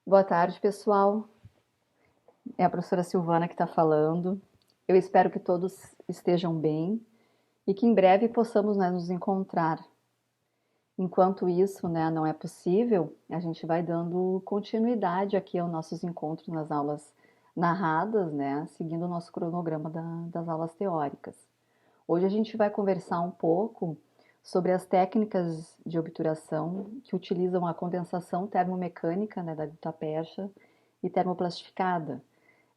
Boa tarde, pessoal. É a professora Silvana que está falando. Eu espero que todos estejam bem e que em breve possamos, né, nos encontrar. Enquanto isso, né, não é possível, a gente vai dando continuidade aqui aos nossos encontros nas aulas narradas, né, seguindo o nosso cronograma das aulas teóricas. Hoje a gente vai conversar um pouco sobre as técnicas de obturação que utilizam a condensação termomecânica, né, da gutapercha e termoplastificada.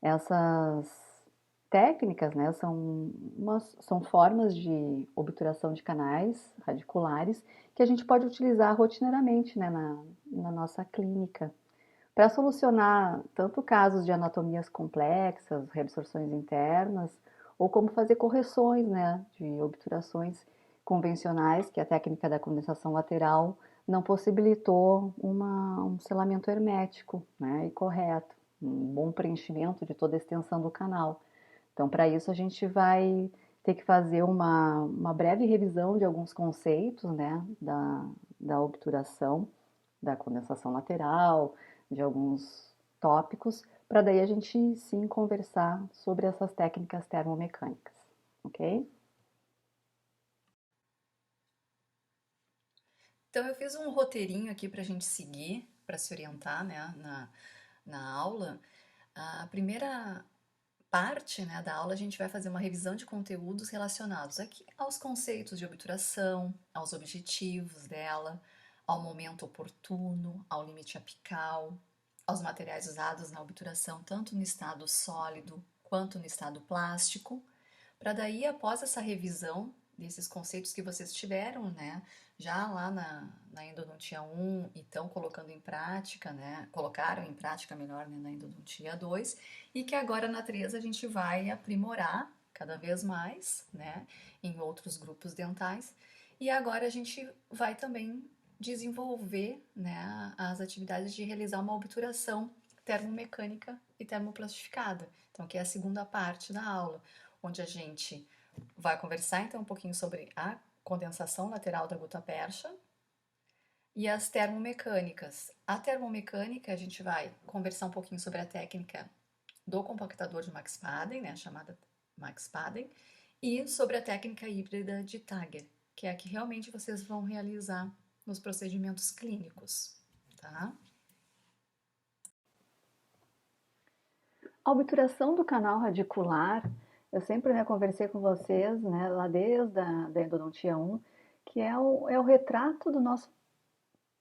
Essas técnicas, né, são formas de obturação de canais radiculares que a gente pode utilizar rotineiramente, né, na nossa clínica para solucionar tanto casos de anatomias complexas, reabsorções internas, ou como fazer correções, né, de obturações convencionais, que a técnica da condensação lateral não possibilitou um selamento hermético, né, e correto, um bom preenchimento de toda a extensão do canal. Então, para isso, a gente vai ter que fazer uma breve revisão de alguns conceitos, né, da obturação, da condensação lateral, de alguns tópicos, para daí a gente sim conversar sobre essas técnicas termomecânicas, ok? Então, eu fiz um roteirinho aqui para a gente seguir, para se orientar, né, na aula. A primeira parte, né, da aula, a gente vai fazer uma revisão de conteúdos relacionados aqui aos conceitos de obturação, aos objetivos dela, ao momento oportuno, ao limite apical, aos materiais usados na obturação, tanto no estado sólido quanto no estado plástico, para daí, após essa revisão desses conceitos que vocês tiveram, né, já lá na endodontia 1 e estão colocando em prática, né, colocaram em prática melhor, né, na endodontia 2, e que agora na 3 a gente vai aprimorar cada vez mais, né, em outros grupos dentais, e agora a gente vai também desenvolver, né, as atividades de realizar uma obturação termomecânica e termoplastificada, então que é a segunda parte da aula, onde a gente vai conversar então um pouquinho sobre a condensação lateral da gutapercha e as termomecânicas. A termomecânica, a gente vai conversar um pouquinho sobre a técnica do compactador de Max Paden, né, chamada Max Paden, e sobre a técnica híbrida de Tager, que é a que realmente vocês vão realizar nos procedimentos clínicos, tá? A obturação do canal radicular, eu sempre, né, conversei com vocês, né, lá desde da endodontia 1, que é o retrato do nosso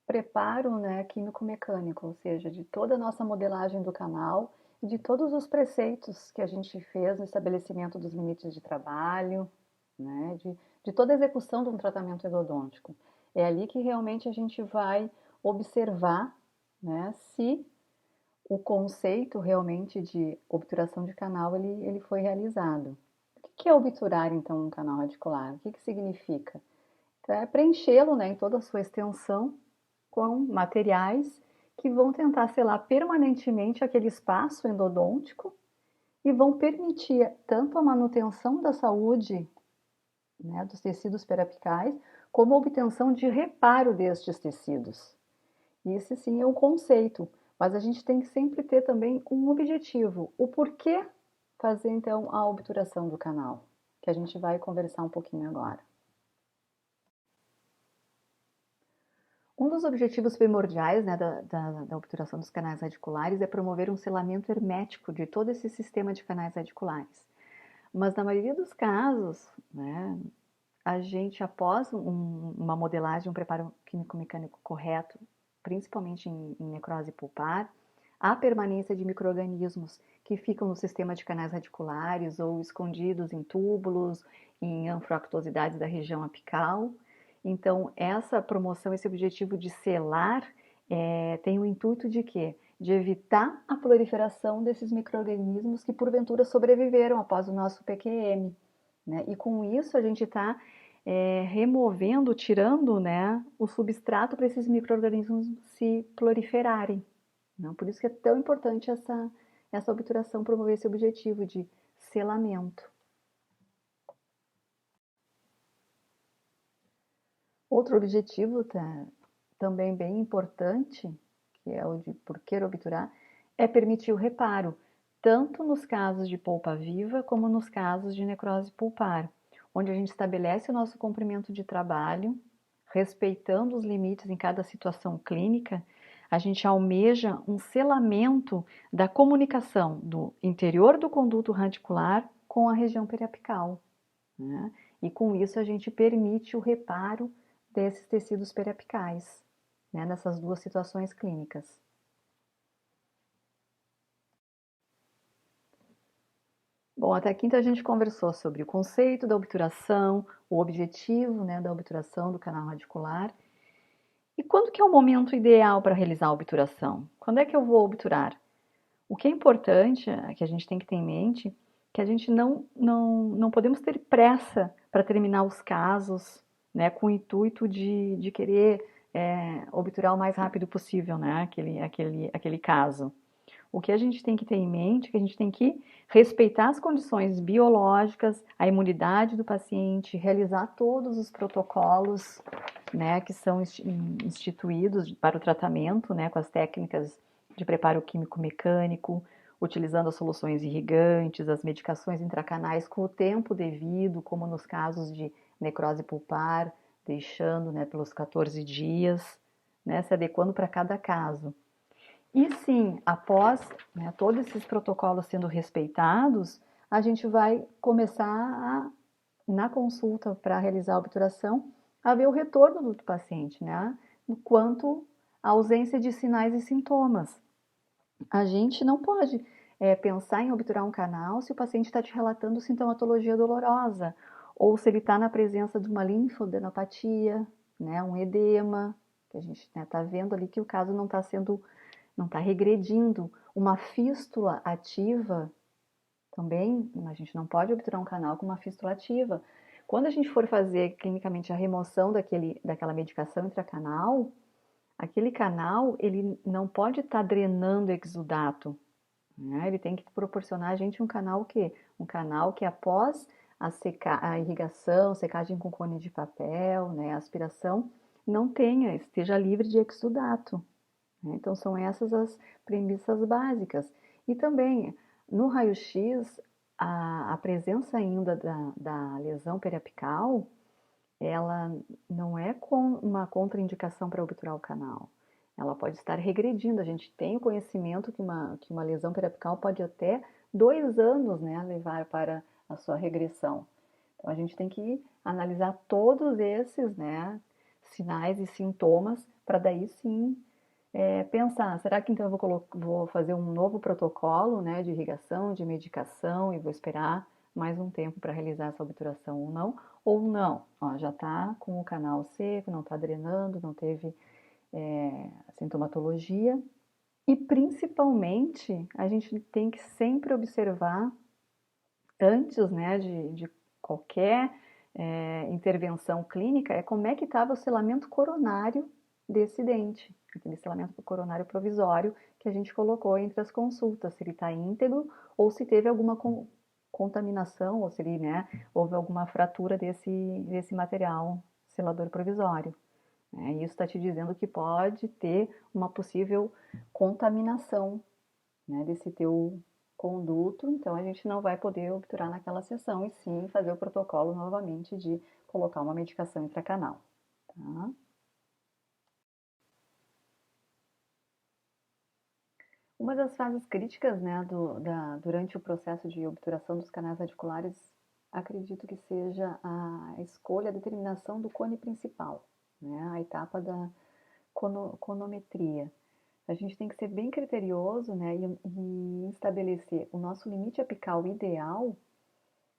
preparo, né, químico-mecânico, ou seja, de toda a nossa modelagem do canal e de todos os preceitos que a gente fez no estabelecimento dos limites de trabalho, né, de toda a execução de um tratamento endodôntico. É ali que realmente a gente vai observar, né, se o conceito realmente de obturação de canal ele foi realizado. O que é obturar, então, um canal radicular? O que significa? Então, é preenchê-lo, né, em toda a sua extensão com materiais que vão tentar selar permanentemente aquele espaço endodôntico e vão permitir tanto a manutenção da saúde, né, dos tecidos periapicais, como a obtenção de reparo destes tecidos. Esse sim é um conceito, mas a gente tem que sempre ter também um objetivo, o porquê fazer então a obturação do canal, que a gente vai conversar um pouquinho agora. Um dos objetivos primordiais, né, da obturação dos canais radiculares é promover um selamento hermético de todo esse sistema de canais radiculares. Mas na maioria dos casos, né, a gente, após uma modelagem, um preparo químico-mecânico correto, principalmente em necrose pulpar, há permanência de micro-organismos que ficam no sistema de canais radiculares ou escondidos em túbulos, em anfractuosidades da região apical. Então, essa promoção, esse objetivo de selar, tem o intuito de quê? De evitar a proliferação desses micro-organismos que porventura sobreviveram após o nosso PQM. Né? E com isso a gente está removendo, tirando, né, o substrato para esses micro-organismos se proliferarem. Não? Por isso que é tão importante essa obturação promover esse objetivo de selamento. Outro objetivo também bem importante, que é o de por que obturar, é permitir o reparo, tanto nos casos de polpa viva como nos casos de necrose pulpar, onde a gente estabelece o nosso comprimento de trabalho, respeitando os limites em cada situação clínica, a gente almeja um selamento da comunicação do interior do conduto radicular com a região periapical, né? E com isso a gente permite o reparo desses tecidos periapicais, né, nessas duas situações clínicas. Bom, até aqui então a gente conversou sobre o conceito da obturação, o objetivo, né, da obturação do canal radicular. E quando que é o momento ideal para realizar a obturação? Quando é que eu vou obturar? O que é importante, que a gente tem que ter em mente, que a gente não podemos ter pressa para terminar os casos, né, com o intuito de querer obturar o mais rápido possível, né, aquele caso. O que a gente tem que ter em mente é que a gente tem que respeitar as condições biológicas, a imunidade do paciente, realizar todos os protocolos, né, que são instituídos para o tratamento, né, com as técnicas de preparo químico-mecânico, utilizando as soluções irrigantes, as medicações intracanais com o tempo devido, como nos casos de necrose pulpar, deixando, né, pelos 14 dias, né, se adequando para cada caso. E sim, após, né, todos esses protocolos sendo respeitados, a gente vai começar na consulta para realizar a obturação, a ver o retorno do paciente, né, quanto à ausência de sinais e sintomas. A gente não pode pensar em obturar um canal se o paciente está te relatando sintomatologia dolorosa, ou se ele está na presença de uma linfodenopatia, né, um edema, que a gente está vendo ali que o caso não está regredindo. Uma fístula ativa, também, a gente não pode obturar um canal com uma fístula ativa. Quando a gente for fazer clinicamente a remoção daquela medicação intracanal, aquele canal ele não pode estar drenando exudato, né? Ele tem que proporcionar a gente um canal que após a irrigação, secagem com cone de papel, né, aspiração, não esteja livre de exudato. Então, são essas as premissas básicas. E também, no raio-x, a presença ainda da lesão periapical, ela não é uma contraindicação para obturar o canal. Ela pode estar regredindo. A gente tem o conhecimento que uma lesão periapical pode até 2 anos, né, levar para a sua regressão. Então, a gente tem que analisar todos esses, né, sinais e sintomas para daí sim pensar, será que então eu vou fazer um novo protocolo, né, de irrigação, de medicação e vou esperar mais um tempo para realizar essa obturação ou não? Ou não, ó, já está com o canal seco, não está drenando, não teve sintomatologia. E principalmente, a gente tem que sempre observar, antes, né, de qualquer intervenção clínica, como é que estava o selamento coronário desse dente, aquele selamento coronário provisório que a gente colocou entre as consultas, se ele está íntegro ou se teve alguma contaminação, ou se ele, né, houve alguma fratura desse material selador provisório. Isso está te dizendo que pode ter uma possível contaminação, né, desse teu conduto, então a gente não vai poder obturar naquela sessão e sim fazer o protocolo novamente de colocar uma medicação intracanal. Tá? Uma das fases críticas, né, durante o processo de obturação dos canais radiculares, acredito que seja a escolha, a determinação do cone principal, né, a etapa da conometria. A gente tem que ser bem criterioso, né, e estabelecer o nosso limite apical ideal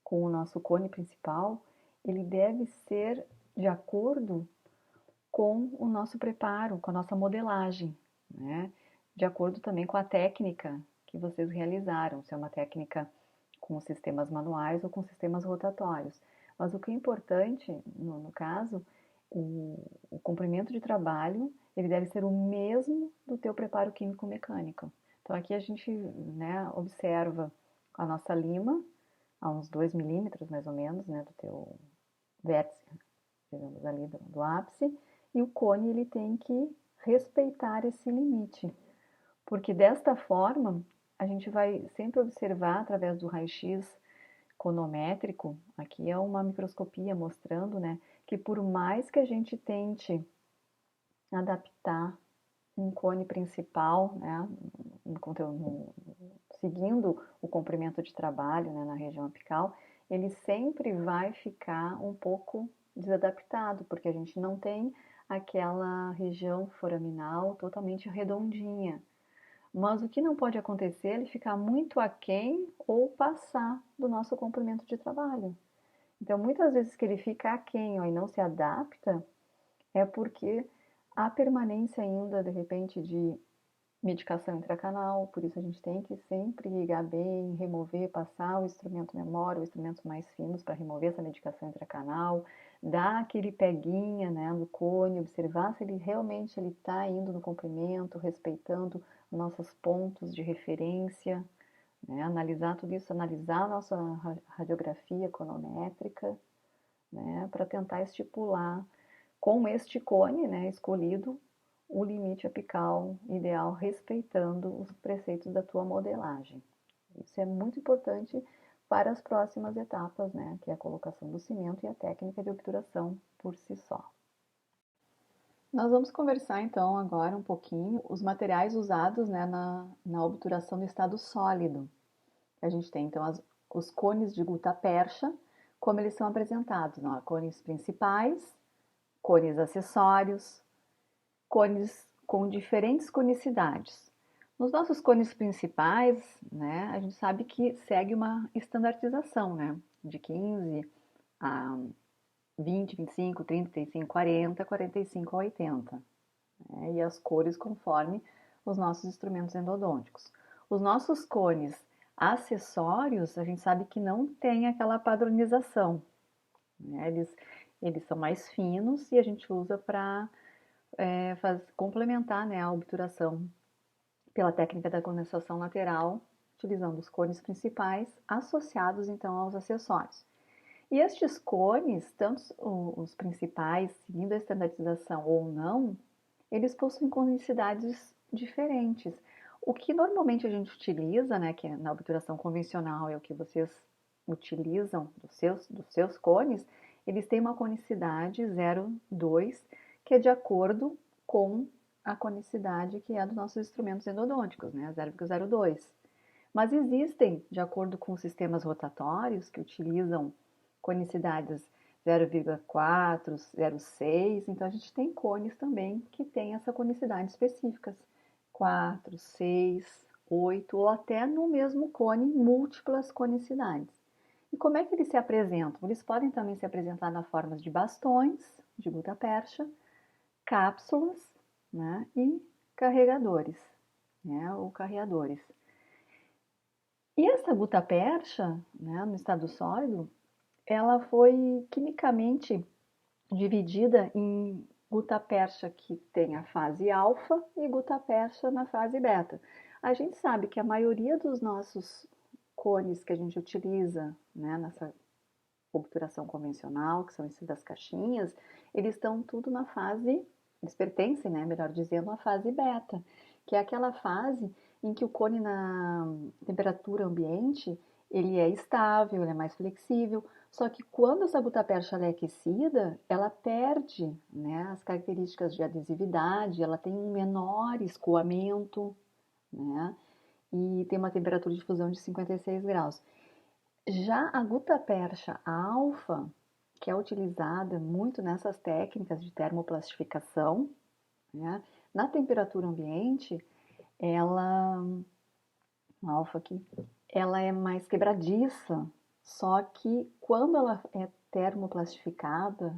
com o nosso cone principal. Ele deve ser de acordo com o nosso preparo, com a nossa modelagem, né? De acordo também com a técnica que vocês realizaram, se é uma técnica com sistemas manuais ou com sistemas rotatórios. Mas o que é importante, no caso, o comprimento de trabalho, ele deve ser o mesmo do teu preparo químico-mecânico. Então, aqui a gente, né, observa a nossa lima, a uns 2 milímetros, mais ou menos, né, do teu vértice, digamos ali, do ápice, e o cone ele tem que respeitar esse limite, porque desta forma a gente vai sempre observar através do raio-x conométrico, aqui é uma microscopia mostrando, né, que por mais que a gente tente adaptar um cone principal, né, seguindo o comprimento de trabalho, né, na região apical, ele sempre vai ficar um pouco desadaptado, porque a gente não tem aquela região foraminal totalmente redondinha. Mas o que não pode acontecer é ele ficar muito aquém ou passar do nosso comprimento de trabalho. Então, muitas vezes que ele fica aquém e não se adapta, é porque há permanência ainda, de repente, de medicação intracanal, por isso a gente tem que sempre ligar bem, remover, passar o instrumento memória, os instrumentos mais finos para remover essa medicação intracanal, dar aquele peguinha, né, no cone, observar se ele realmente está indo no comprimento, respeitando nossos pontos de referência, né, analisar tudo isso, analisar a nossa radiografia econométrica, né, para tentar estipular com este cone, né, escolhido, o limite apical ideal, respeitando os preceitos da tua modelagem. Isso é muito importante para as próximas etapas, né, que é a colocação do cimento e a técnica de obturação por si só. Nós vamos conversar então agora um pouquinho os materiais usados, né, na obturação do estado sólido. A gente tem então os cones de gutapercha, como eles são apresentados, não? Cones principais, cones acessórios, cones com diferentes conicidades. Nos nossos cones principais, né, a gente sabe que segue uma estandartização, né, de 15 a 20, 25, 30, 35, 40, 45 a 80, né, e as cores conforme os nossos instrumentos endodônticos. Os nossos cones acessórios, a gente sabe que não tem aquela padronização, né, eles são mais finos e a gente usa para complementar, né, a obturação pela técnica da condensação lateral, utilizando os cones principais associados então aos acessórios. E estes cones, tanto os principais, seguindo a estandarização ou não, eles possuem conicidades diferentes. O que normalmente a gente utiliza, né, que na obturação convencional é o que vocês utilizam dos seus cones, eles têm uma conicidade 0,2, que é de acordo com a conicidade que é dos nossos instrumentos endodônticos, né, 0,02. Mas existem, de acordo com sistemas rotatórios, que utilizam conicidades 0,4, 0,6, então a gente tem cones também que têm essa conicidade específicas, 4, 6, 8 ou até no mesmo cone múltiplas conicidades. E como é que eles se apresentam? Eles podem também se apresentar na forma de bastões de gutapercha, cápsulas, né, e carregadores, né, ou carreadores. E essa gutapercha, né, no estado sólido, ela foi quimicamente dividida em gutapercha que tem a fase alfa e gutapercha na fase beta. A gente sabe que a maioria dos nossos cones que a gente utiliza, né, nessa obturação convencional, que são esses das caixinhas, eles estão tudo na fase, eles pertencem, né, melhor dizendo, à fase beta, que é aquela fase em que o cone na temperatura ambiente, ele é estável, ele é mais flexível, só que quando essa gutapercha é aquecida, ela perde, né, as características de adesividade, ela tem um menor escoamento, né, e tem uma temperatura de fusão de 56 graus. Já a gutapercha alfa, que é utilizada muito nessas técnicas de termoplastificação, né, na temperatura ambiente, ela, a alfa aqui, ela é mais quebradiça, só que quando ela é termoplastificada,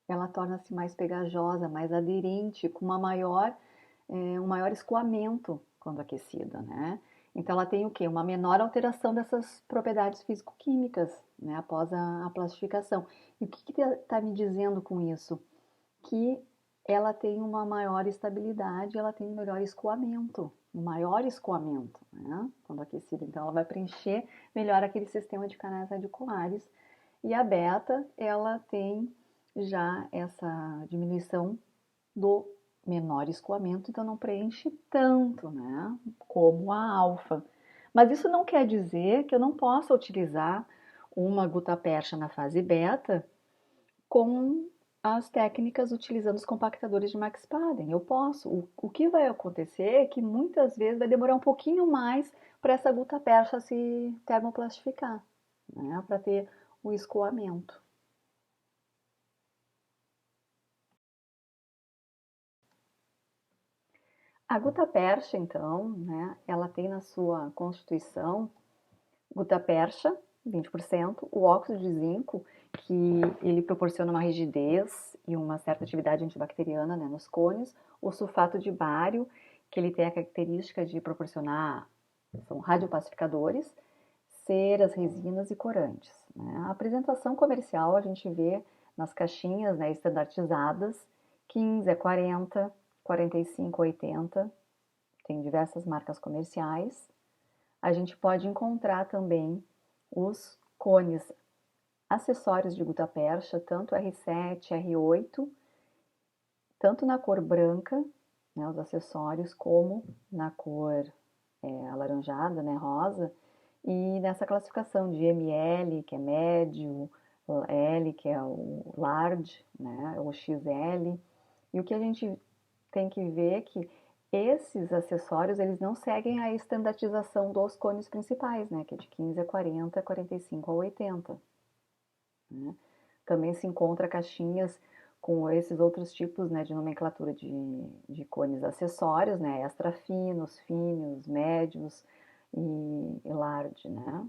ela torna-se mais pegajosa, mais aderente, com um maior escoamento quando aquecida, né? Então ela tem o quê? Uma menor alteração dessas propriedades físico-químicas, né, após a plastificação. E o que está me dizendo com isso? Que ela tem uma maior estabilidade, ela tem um melhor escoamento, um maior escoamento, né, quando aquecida. Então ela vai preencher melhor aquele sistema de canais radiculares. E a beta, ela tem já essa diminuição do menor escoamento, então não preenche tanto, né, como a alfa. Mas isso não quer dizer que eu não possa utilizar uma gutapercha na fase beta com as técnicas utilizando os compactadores de Max Paden. Eu posso. O que vai acontecer é que muitas vezes vai demorar um pouquinho mais para essa gutapercha se termoplastificar, né, para ter o escoamento. A gutapercha, então, né, ela tem na sua constituição gutapercha, 20%, o óxido de zinco, que ele proporciona uma rigidez e uma certa atividade antibacteriana, né, nos cones, o sulfato de bário, que ele tem a característica de proporcionar, são radiopacificadores, ceras, resinas e corantes, né. A apresentação comercial a gente vê nas caixinhas, né, estandartizadas, 15 a 40, 45 a 80, tem diversas marcas comerciais. A gente pode encontrar também os cones acessórios de gutapercha, tanto R7, R8, tanto na cor branca, né, os acessórios, como na cor alaranjada, né, rosa, e nessa classificação de ML, que é médio, L, que é o large, né, o XL. E o que a gente tem que ver é que esses acessórios, eles não seguem a estandartização dos cones principais, né, que é de 15 a 40, 45 a 80. Né? Também se encontra caixinhas com esses outros tipos, né, de nomenclatura de cones acessórios, né, extra finos, finos, médios e large, né?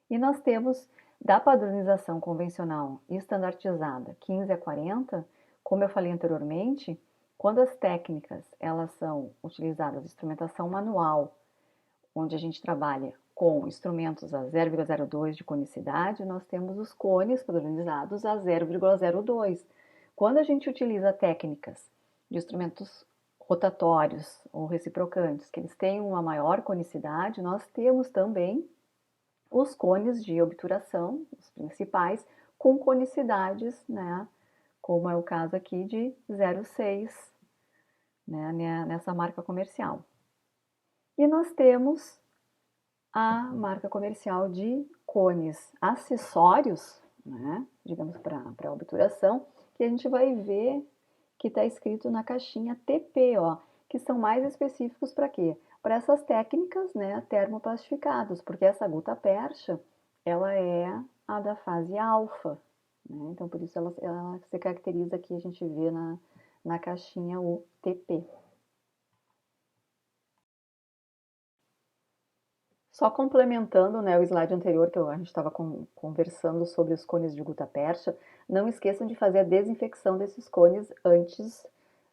E nós temos da padronização convencional e estandartizada 15 a 40, como eu falei anteriormente, quando as técnicas elas são utilizadas de instrumentação manual, onde a gente trabalha com instrumentos a 0,02 de conicidade, nós temos os cones padronizados a 0,02. Quando a gente utiliza técnicas de instrumentos rotatórios ou reciprocantes, que eles têm uma maior conicidade, nós temos também os cones de obturação, os principais, com conicidades, né, como é o caso aqui de 0,6, né, nessa marca comercial. E nós temos a marca comercial de cones acessórios, né, digamos para obturação, que a gente vai ver que está escrito na caixinha TP, ó, que são mais específicos para quê? Para essas técnicas, né, termoplastificadas, porque essa gutapercha, ela é a da fase alfa, né, então por isso ela se caracteriza aqui, a gente vê na caixinha o TP. Só complementando, né, o slide anterior que a gente estava conversando sobre os cones de gutapercha, não esqueçam de fazer a desinfecção desses cones antes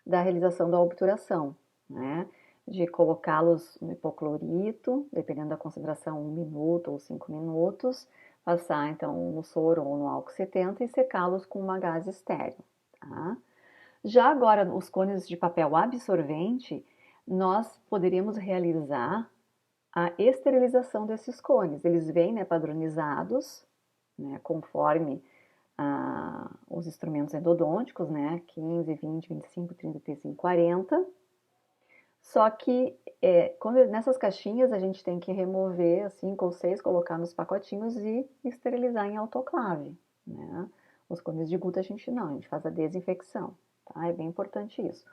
da realização da obturação, né? De colocá-los no hipoclorito, dependendo da concentração, 1 minuto ou 5 minutos, passar então no soro ou no álcool 70 e secá-los com uma gase estéreo, tá? Já agora, os cones de papel absorvente, nós poderíamos realizar a esterilização desses cones. Eles vêm, né, padronizados, né, conforme os instrumentos endodônticos, né, 15, 20, 25, 30, 35, 40. Só que nessas caixinhas a gente tem que remover 5 ou 6, colocar nos pacotinhos e esterilizar em autoclave, né? Os cones de guta a gente não, a gente faz a desinfecção, tá? É bem importante isso.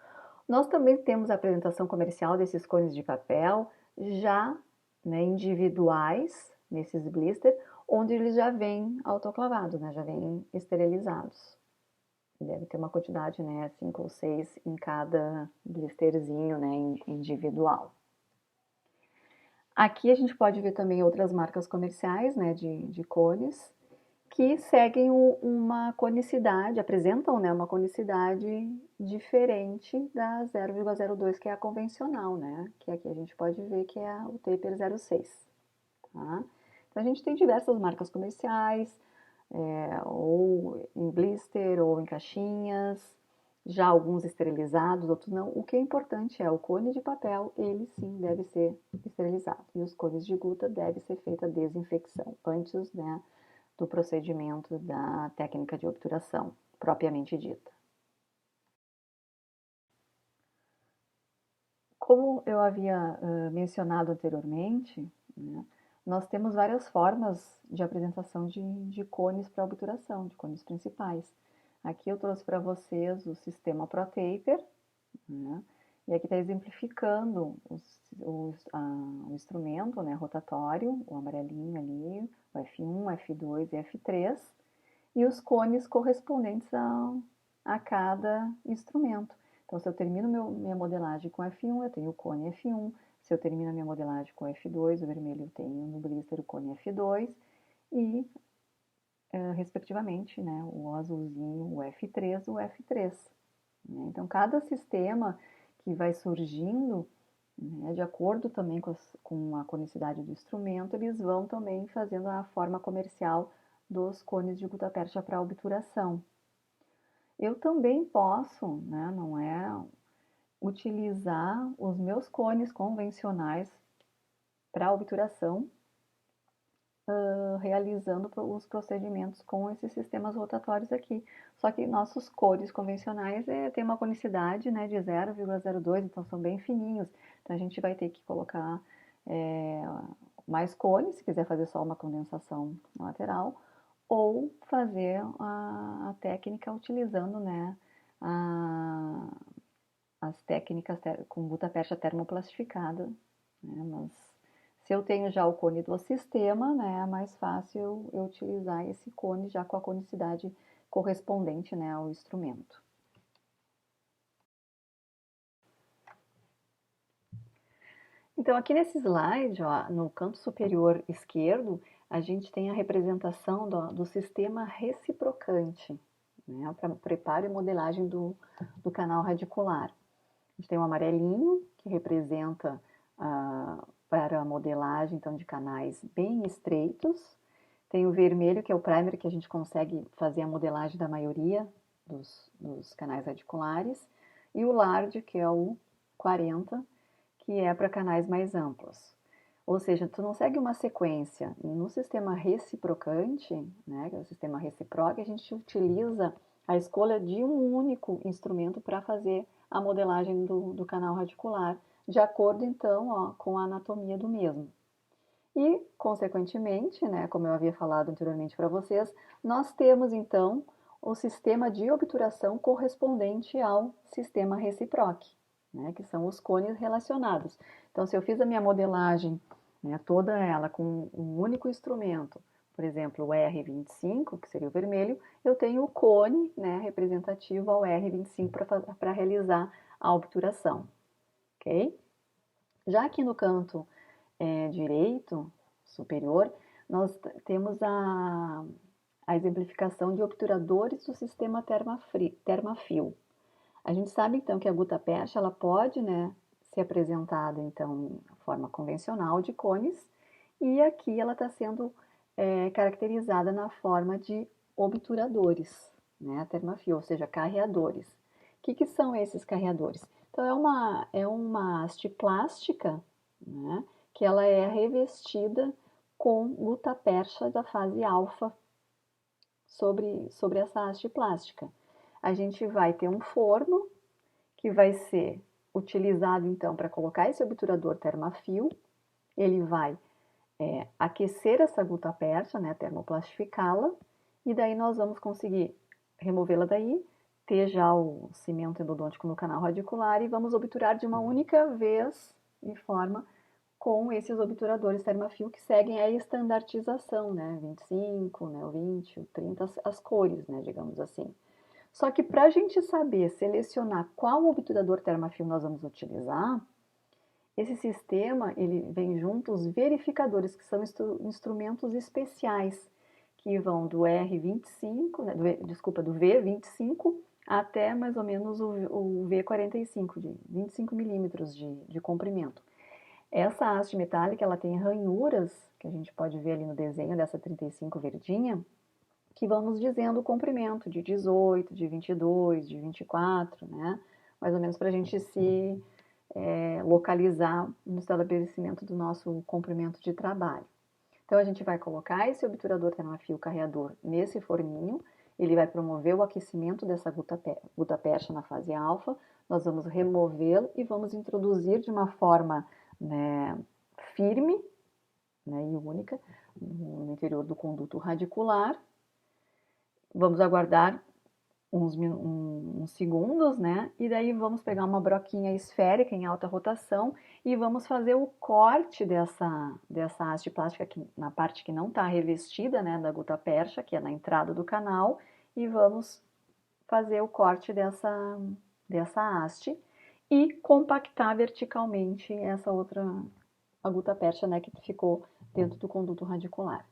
Nós também temos a apresentação comercial desses cones de papel já, né, individuais, nesses blister, onde eles já vêm autoclavados, né, já vêm esterilizados. Deve ter uma quantidade, né, 5 ou 6 em cada blisterzinho, né, individual. Aqui a gente pode ver também outras marcas comerciais, né, de cones, que seguem uma conicidade, apresentam, né, uma conicidade diferente da 0,02, que é a convencional, né, que aqui a gente pode ver que é o taper 06, tá? Então a gente tem diversas marcas comerciais, ou em blister ou em caixinhas, já alguns esterilizados, outros não. O que é importante é o cone de papel, ele sim deve ser esterilizado, e os cones de guta deve ser feita a desinfecção antes, né, do procedimento da técnica de obturação, propriamente dita. Como eu havia mencionado anteriormente, né, nós temos várias formas de apresentação de cones para obturação, de cones principais. Aqui eu trouxe para vocês o sistema ProTaper, né, e aqui está exemplificando o instrumento, né, rotatório, o amarelinho ali, o F1, F2 e F3, e os cones correspondentes a cada instrumento. Então, se eu termino minha modelagem com F1, eu tenho o cone F1. Se eu termino a minha modelagem com F2, o vermelho, eu tenho no blister o cone F2 e, respectivamente, né, o azulzinho, o F3, o F3. Né? Então, cada sistema que vai surgindo, né, de acordo também com a conicidade do instrumento, eles vão também fazendo a forma comercial dos cones de gutta-percha para obturação. Eu também posso, né, não é, utilizar os meus cones convencionais para obturação, realizando os procedimentos com esses sistemas rotatórios aqui. Só que nossos cones convencionais têm uma conicidade, né, de 0,02, então são bem fininhos. Então a gente vai ter que colocar mais cones, se quiser fazer só uma condensação lateral, ou fazer a técnica utilizando, né, as técnicas com gutta-percha termoplastificada, né, mas se eu tenho já o cone do sistema, né, é mais fácil eu utilizar esse cone já com a conicidade correspondente, né, ao instrumento. Então, aqui nesse slide, ó, no canto superior esquerdo, a gente tem a representação do sistema reciprocante, né, para preparo e modelagem do canal radicular. A gente tem o amarelinho, que representa para a modelagem então, de canais bem estreitos. Tem o vermelho, que é o primer, que a gente consegue fazer a modelagem da maioria dos canais radiculares. E o large, que é o 40, que é para canais mais amplos. Ou seja, tu não segue uma sequência. No sistema reciprocante, né, que é o sistema reciproc, a gente utiliza a escolha de um único instrumento para fazer a modelagem do canal radicular, de acordo, então, ó, com a anatomia do mesmo. E, consequentemente, né, como eu havia falado anteriormente para vocês, nós temos, então, o sistema de obturação correspondente ao sistema reciproc, né, que são os cones relacionados. Então, se eu fiz a minha modelagem, né, toda ela com um único instrumento, por exemplo, o R25, que seria o vermelho, eu tenho o cone, né, representativo ao R25 para realizar a obturação, ok? Já aqui no canto direito superior, nós temos a exemplificação de obturadores do sistema Thermafil. A gente sabe então que a gutta-percha ela pode, né, ser apresentada então em forma convencional de cones e aqui ela está sendo caracterizada na forma de obturadores, né, Thermafil, ou seja, carreadores. O que são esses carreadores? Então é uma haste plástica, né, que ela é revestida com gutta-percha da fase alfa sobre essa haste plástica. A gente vai ter um forno que vai ser utilizado então para colocar esse obturador Thermafil. Ele vai aquecer essa gutta-percha, né, termoplastificá-la, e daí nós vamos conseguir removê-la daí, ter já o cimento endodôntico no canal radicular e vamos obturar de uma única vez de forma com esses obturadores Thermafil que seguem a estandartização, né, 25, né, o 20, o 30, as cores, né, digamos assim. Só que para a gente saber selecionar qual obturador Thermafil nós vamos utilizar, esse sistema ele vem junto os verificadores, que são instrumentos especiais, que vão do R25, né, do V25 até mais ou menos o V45, de 25 milímetros de comprimento. Essa haste metálica ela tem ranhuras, que a gente pode ver ali no desenho dessa 35 verdinha, que vão nos dizendo o comprimento de 18, de 22, de 24, né? Mais ou menos para a gente se localizar no estabelecimento do nosso comprimento de trabalho. Então, a gente vai colocar esse obturador Thermafil carreador nesse forninho, ele vai promover o aquecimento dessa gutta-percha na fase alfa, nós vamos removê-lo e vamos introduzir de uma forma, né, firme, né, e única no interior do conduto radicular. Vamos aguardar uns segundos, né? E daí vamos pegar uma broquinha esférica em alta rotação e vamos fazer o corte dessa haste plástica aqui, na parte que não está revestida, né, da gutapercha, que é na entrada do canal, e vamos fazer o corte dessa haste e compactar verticalmente essa outra, a gutapercha, né, que ficou dentro do conduto radicular.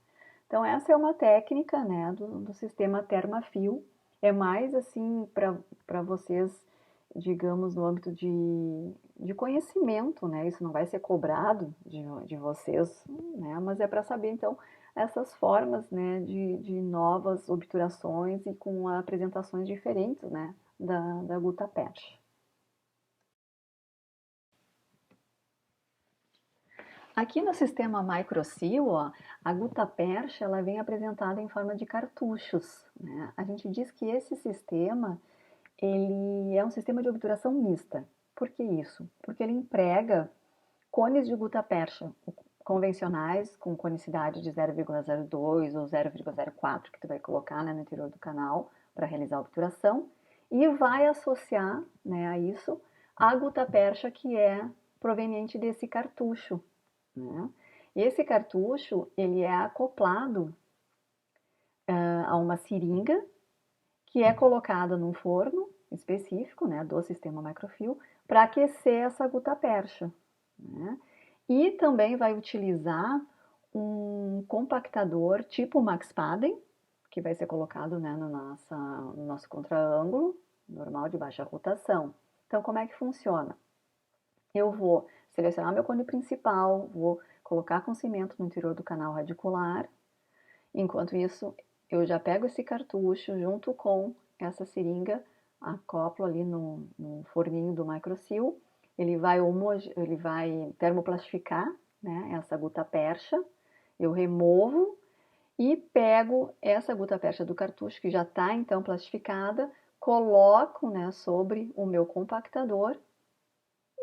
Então, essa é uma técnica, né, do sistema Thermafil. É mais assim para vocês, digamos, no âmbito de conhecimento, né? Isso não vai ser cobrado de vocês, né? Mas é para saber, então, essas formas, né, de novas obturações e com apresentações diferentes, né, da gutapercha. Aqui no sistema microsil, ó, a gutapercha ela vem apresentada em forma de cartuchos, né? A gente diz que esse sistema ele é um sistema de obturação mista. Por que isso? Porque ele emprega cones de gutapercha convencionais com conicidade de 0,02 ou 0,04 que tu vai colocar, né, no interior do canal para realizar a obturação e vai associar, né, a isso a gutapercha que é proveniente desse cartucho, né? Esse cartucho ele é acoplado a uma seringa que é colocada num forno específico, né, do sistema microfio, para aquecer essa gutapercha, né? E também vai utilizar um compactador tipo Max-Paden, que vai ser colocado, né, no nosso contraângulo normal de baixa rotação. Então, como é que funciona? Eu vou selecionar meu cone principal, vou colocar com cimento no interior do canal radicular. Enquanto isso, eu já pego esse cartucho junto com essa seringa, acoplo ali no forninho do microsil. Ele vai termoplastificar, né, essa gutapercha. Eu removo e pego essa gutapercha do cartucho, que já está então plastificada, coloco, né, sobre o meu compactador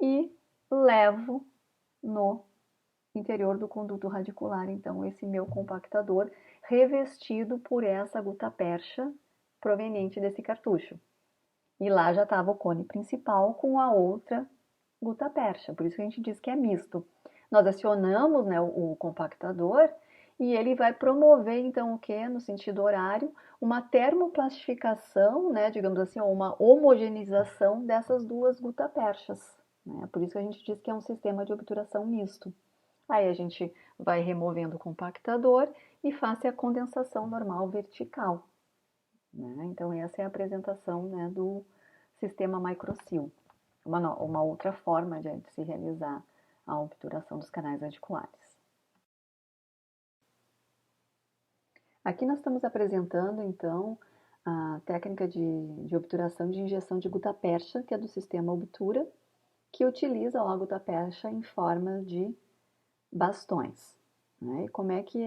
e levo no interior do conduto radicular, então, esse meu compactador revestido por essa gutapercha proveniente desse cartucho. E lá já estava o cone principal com a outra gutapercha, por isso que a gente diz que é misto. Nós acionamos, né, o compactador e ele vai promover, então, o que? No sentido horário, uma termoplastificação, né, digamos assim, ou uma homogeneização dessas duas gutaperchas. Né? Por isso que a gente diz que é um sistema de obturação misto. Aí a gente vai removendo o compactador e faz a condensação normal vertical. Né? Então, essa é a apresentação, né, do sistema microsil. Uma outra forma de se realizar a obturação dos canais radiculares. Aqui nós estamos apresentando, então, a técnica de obturação de injeção de gutapercha, que é do sistema Obtura, que utiliza a gutapercha em forma de bastões. Né? E como é que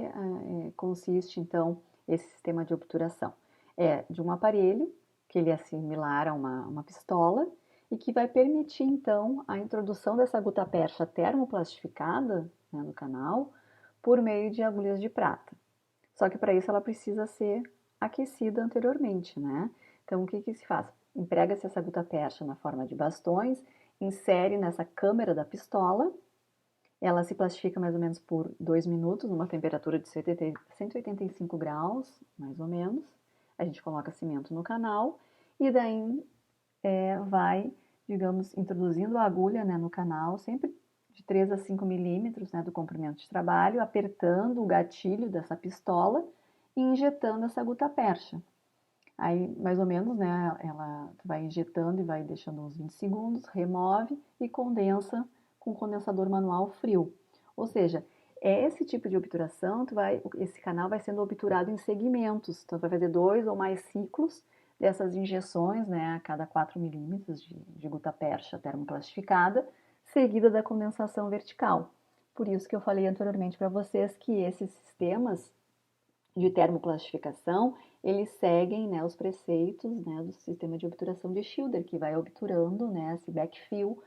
consiste, então, esse sistema de obturação? É de um aparelho, que ele é similar a uma pistola, e que vai permitir, então, a introdução dessa gutapercha termoplastificada, né, no canal, por meio de agulhas de prata. Só que para isso ela precisa ser aquecida anteriormente, né? Então, o que se faz? Emprega-se essa gutapercha na forma de bastões, insere nessa câmera da pistola. Ela se plastifica mais ou menos por 2 minutos, numa temperatura de 185 graus, mais ou menos. A gente coloca cimento no canal e daí vai, digamos, introduzindo a agulha, né, no canal, sempre de 3 a 5 milímetros, né, do comprimento de trabalho, apertando o gatilho dessa pistola e injetando essa gutapercha. Aí, mais ou menos, né, ela vai injetando e vai deixando uns 20 segundos, remove e condensa com condensador manual frio. Ou seja, é esse tipo de obturação, esse canal vai sendo obturado em segmentos. Então, vai fazer 2 ou mais ciclos dessas injeções, né, a cada 4 milímetros de gutapercha termoplastificada, seguida da condensação vertical. Por isso que eu falei anteriormente para vocês que esses sistemas de termoplastificação, eles seguem, né, os preceitos, né, do sistema de obturação de Schilder, que vai obturando, né, esse backfill,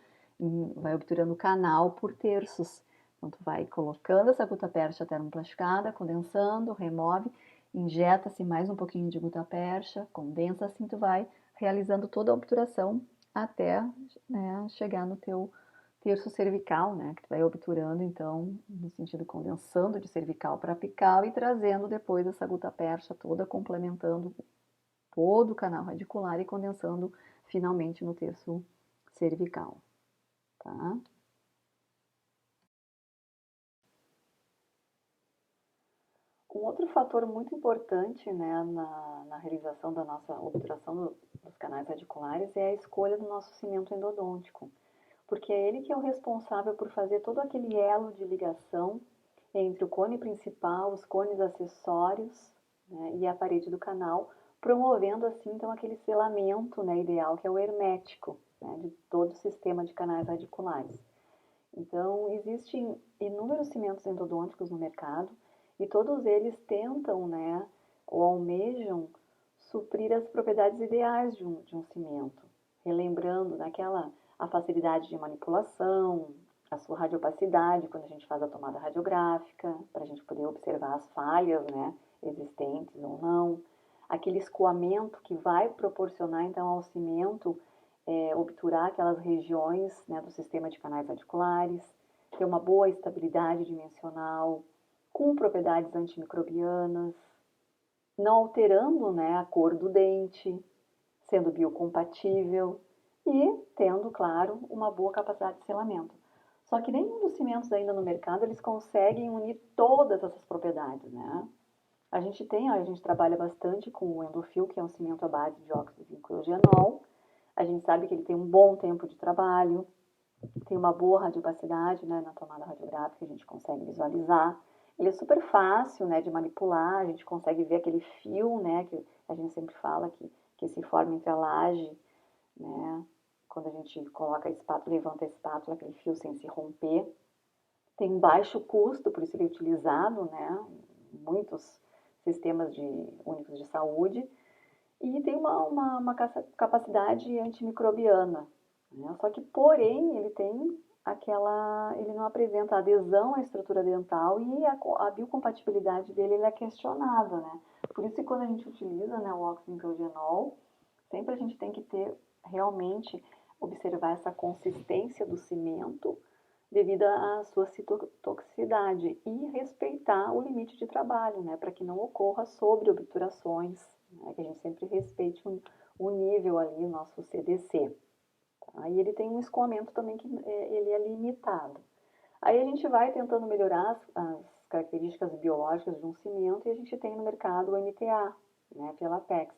vai obturando o canal por terços. Então, tu vai colocando essa gutta-percha termoplastificada, condensando, remove, injeta-se mais um pouquinho de gutta-percha, condensa, assim tu vai realizando toda a obturação até, né, chegar no teu terço cervical, né, que tu vai obturando, então, no sentido condensando de cervical para apical e trazendo depois essa gutta-percha toda, complementando todo o canal radicular e condensando finalmente no terço cervical, tá? Um outro fator muito importante, né, na realização da nossa obturação dos canais radiculares é a escolha do nosso cimento endodôntico, porque é ele que é o responsável por fazer todo aquele elo de ligação entre o cone principal, os cones acessórios, né, e a parede do canal, promovendo assim então aquele selamento, né, ideal, que é o hermético, né, de todo o sistema de canais radiculares. Então, existem inúmeros cimentos endodônticos no mercado e todos eles tentam, né, ou almejam suprir as propriedades ideais de um cimento, relembrando naquela a facilidade de manipulação, a sua radiopacidade quando a gente faz a tomada radiográfica, para a gente poder observar as falhas, né, existentes ou não, aquele escoamento que vai proporcionar então ao cimento obturar aquelas regiões, né, do sistema de canais radiculares, ter uma boa estabilidade dimensional, com propriedades antimicrobianas, não alterando, né, a cor do dente, sendo biocompatível e tendo, claro, uma boa capacidade de selamento. Só que nenhum dos cimentos ainda no mercado eles conseguem unir todas essas propriedades, né? A gente trabalha bastante com o Endofil, que é um cimento à base de óxido de zinco. A gente sabe que ele tem um bom tempo de trabalho, tem uma boa radiopacidade, né, na tomada radiográfica, a gente consegue visualizar. Ele é super fácil, né, de manipular, a gente consegue ver aquele fio, né, que a gente sempre fala que se forma entre a laje, né, quando a gente coloca a espátula, levanta a espátula, aquele fio sem se romper. Tem um baixo custo, por isso ele é utilizado, né, em muitos sistemas únicos de saúde, e tem uma capacidade antimicrobiana, né? Só que, porém, ele não apresenta adesão à estrutura dental e a biocompatibilidade dele é questionada, né? Por isso que quando a gente utiliza, né, o oxigenogenol, sempre a gente tem que ter realmente observar essa consistência do cimento devido à sua citotoxicidade e respeitar o limite de trabalho, né, para que não ocorra sobreobturações, né, que a gente sempre respeite o nível ali, o nosso CDC. Tá? E ele tem um escoamento também que ele é limitado. Aí a gente vai tentando melhorar as características biológicas de um cimento e a gente tem no mercado o MTA, né, pela Apex,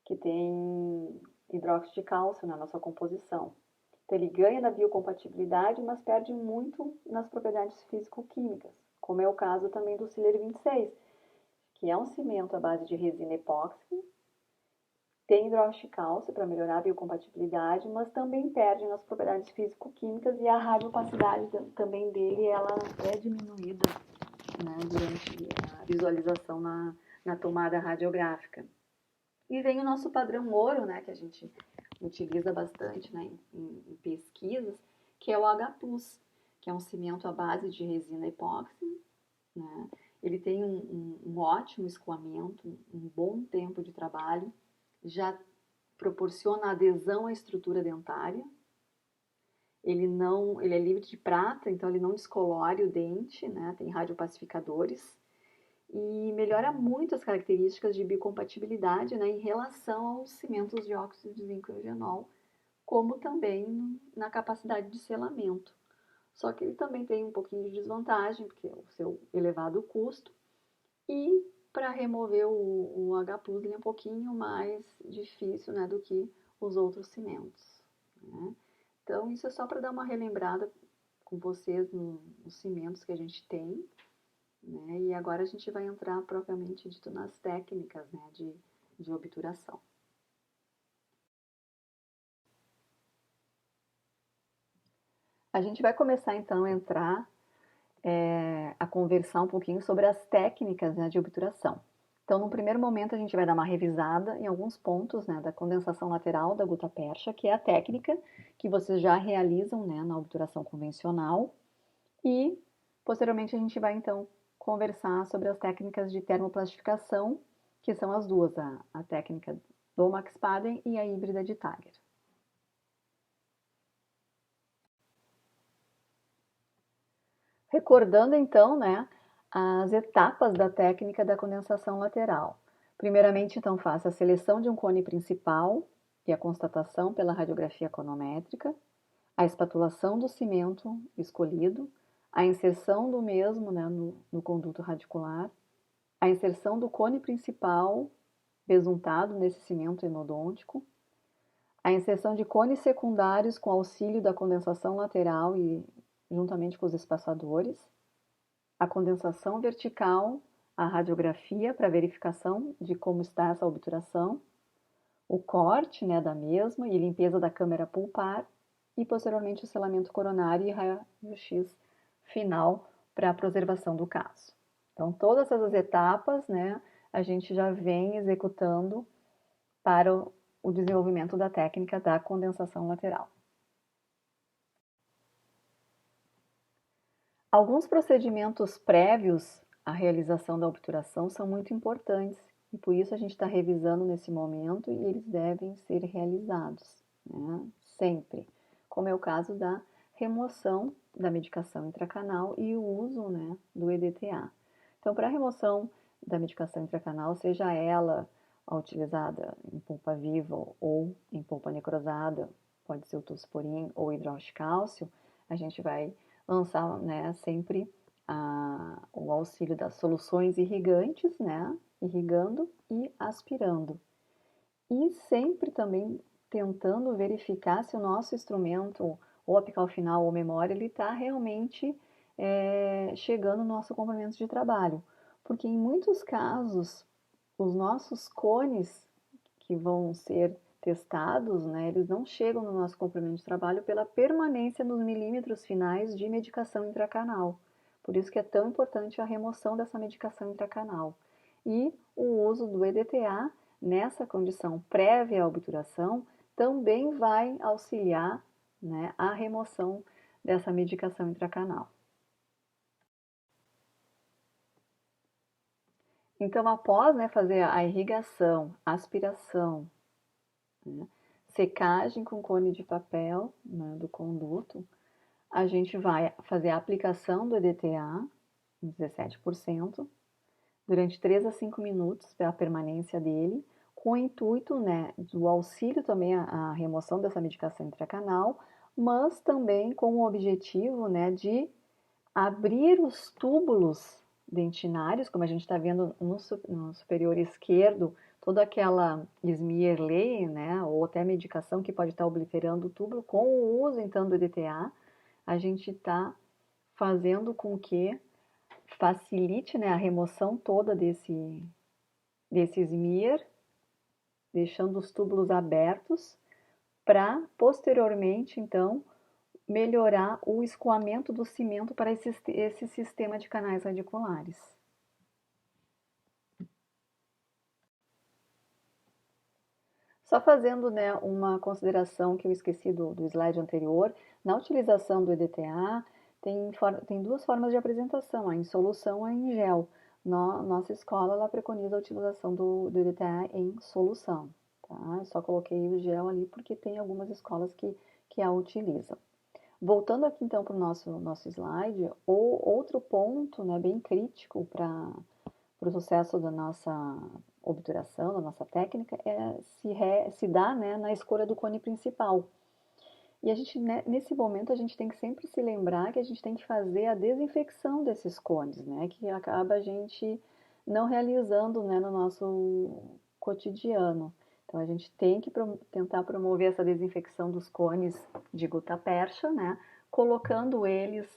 que tem hidróxido de cálcio na nossa composição. Então, ele ganha na biocompatibilidade, mas perde muito nas propriedades físico-químicas, como é o caso também do Siler 26, que é um cimento à base de resina epóxi, tem hidróxido de cálcio para melhorar a biocompatibilidade, mas também perde nas propriedades físico-químicas e a radiopacidade também dele ela é diminuída, né, durante a visualização na tomada radiográfica. E vem o nosso padrão ouro, né, que a gente utiliza bastante, né, em pesquisas, que é o H+, que é um cimento à base de resina epóxi, né? Ele tem um ótimo escoamento, um bom tempo de trabalho, já proporciona adesão à estrutura dentária. Ele é livre de prata, então ele não descolore o dente, né? Tem radiopacificadores e melhora muito as características de biocompatibilidade, né, em relação aos cimentos de óxido de zinco e eugenol, como também na capacidade de selamento. Só que ele também tem um pouquinho de desvantagem, porque é o seu elevado custo, e para remover o H+, ele é um pouquinho mais difícil, né, do que os outros cimentos, né? Então, isso é só para dar uma relembrada com vocês nos cimentos que a gente tem, né? E agora a gente vai entrar propriamente dito nas técnicas, né, de obturação. A gente vai começar então a entrar a conversar um pouquinho sobre as técnicas, né, de obturação. Então, no primeiro momento, a gente vai dar uma revisada em alguns pontos, né, da condensação lateral da gutta-percha, que é a técnica que vocês já realizam, né, na obturação convencional. E, posteriormente, a gente vai, então, conversar sobre as técnicas de termoplastificação, que são as duas, a técnica do Max Paden e a híbrida de Tager. Recordando então, né, as etapas da técnica da condensação lateral. Primeiramente, então, faça a seleção de um cone principal e a constatação pela radiografia conométrica, a espatulação do cimento escolhido, a inserção do mesmo, né, no conduto radicular, a inserção do cone principal besuntado nesse cimento endodôntico, a inserção de cones secundários com auxílio da condensação lateral e juntamente com os espaçadores, a condensação vertical, a radiografia para verificação de como está essa obturação, o corte, né, da mesma e limpeza da câmara pulpar e posteriormente o selamento coronário e raio-x final para a preservação do caso. Então, todas essas etapas, né, a gente já vem executando para o desenvolvimento da técnica da condensação lateral. Alguns procedimentos prévios à realização da obturação são muito importantes e por isso a gente está revisando nesse momento e eles devem ser realizados, né? Sempre, como é o caso da remoção da medicação intracanal e o uso, né, do EDTA. Então, para a remoção da medicação intracanal, seja ela utilizada em polpa viva ou em polpa necrosada, pode ser o tosporin ou hidróxido de cálcio, a gente vai lançar, né, sempre o auxílio das soluções irrigantes, né, irrigando e aspirando. E sempre também tentando verificar se o nosso instrumento, ou apical final ou memória, ele está realmente chegando no nosso comprimento de trabalho. Porque em muitos casos, os nossos cones que vão ser testados, né, eles não chegam no nosso comprimento de trabalho pela permanência nos milímetros finais de medicação intracanal. Por isso que é tão importante a remoção dessa medicação intracanal. E o uso do EDTA nessa condição prévia à obturação também vai auxiliar, né, a remoção dessa medicação intracanal. Então, após, né, fazer a irrigação, aspiração, né, secagem com cone de papel, né, do conduto, a gente vai fazer a aplicação do EDTA, 17%, durante 3 a 5 minutos para a permanência dele, com o intuito, né, do auxílio também à remoção dessa medicação intracanal, mas também com o objetivo, né, de abrir os túbulos dentinários, como a gente está vendo no superior esquerdo, toda aquela smear layer, né, ou até medicação que pode estar obliterando o túbulo, com o uso então do EDTA, a gente está fazendo com que facilite, né, a remoção toda desse smear, deixando os túbulos abertos, para posteriormente, então, melhorar o escoamento do cimento para esse sistema de canais radiculares. Só fazendo, né, uma consideração que eu esqueci do slide anterior, na utilização do EDTA, tem duas formas de apresentação, a em solução ou em gel. Nossa escola ela preconiza a utilização do EDTA em solução. Tá? Eu só coloquei o gel ali porque tem algumas escolas que a utilizam. Voltando aqui então para o nosso slide, outro ponto, né, bem crítico para o sucesso da nossa obturação, da nossa técnica, se dá, né, na escolha do cone principal. E a gente, né, nesse momento a gente tem que sempre se lembrar que a gente tem que fazer a desinfecção desses cones, né, que acaba a gente não realizando, né, no nosso cotidiano. Então a gente tem que tentar promover essa desinfecção dos cones de gutta-percha, né, colocando eles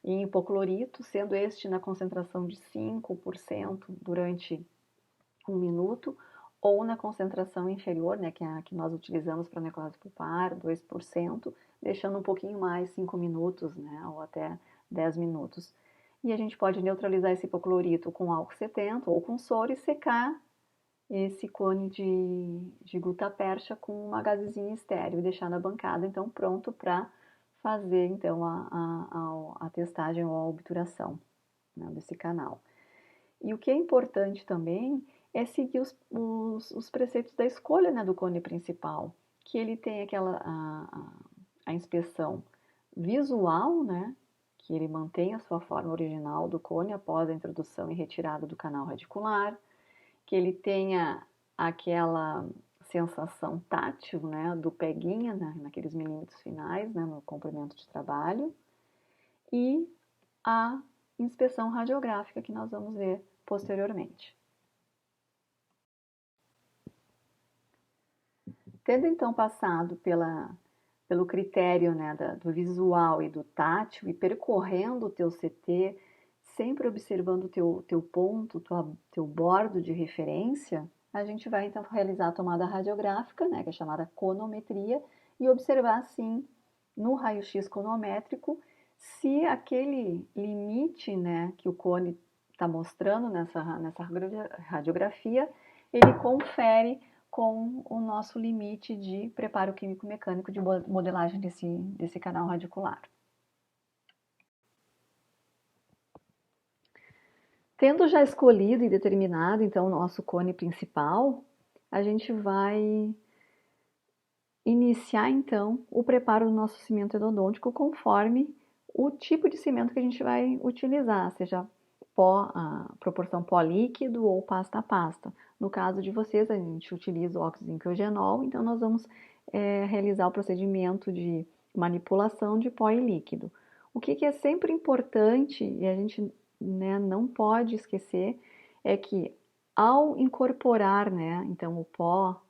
em hipoclorito, sendo este na concentração de 5% durante 1 minuto, ou na concentração inferior, né, que é a que nós utilizamos para necrose pulpar, 2%, deixando um pouquinho mais, 5 minutos, né, ou até 10 minutos. E a gente pode neutralizar esse hipoclorito com álcool 70 ou com soro e secar esse cone de gutapercha com uma gazezinha estéreo e deixar na bancada, então pronto para fazer então a testagem ou a obturação, né, desse canal. E o que é importante também é seguir os preceitos da escolha, né, do cone principal, que ele tem a inspeção visual, né, que ele mantém a sua forma original do cone após a introdução e retirada do canal radicular, que ele tenha aquela sensação tátil, né, do peguinha, né, naqueles milímetros finais, né, no comprimento de trabalho, e a inspeção radiográfica que nós vamos ver posteriormente. Tendo então passado pelo critério, né, do visual e do tátil e percorrendo o teu CT, sempre observando o teu ponto, teu bordo de referência, a gente vai então realizar a tomada radiográfica, né, que é chamada conometria, e observar assim no raio-x conométrico se aquele limite, né, que o cone está mostrando nessa radiografia, ele confere com o nosso limite de preparo químico-mecânico de modelagem desse canal radicular. Tendo já escolhido e determinado, então, o nosso cone principal, a gente vai iniciar, então, o preparo do nosso cimento endodôntico conforme o tipo de cimento que a gente vai utilizar, seja a proporção pó líquido ou pasta a pasta. No caso de vocês, a gente utiliza o óxido zinc-eugenol, então nós vamos realizar o procedimento de manipulação de pó e líquido. O que é sempre importante, e a gente, né, não pode esquecer, é que ao incorporar, né, então, o pó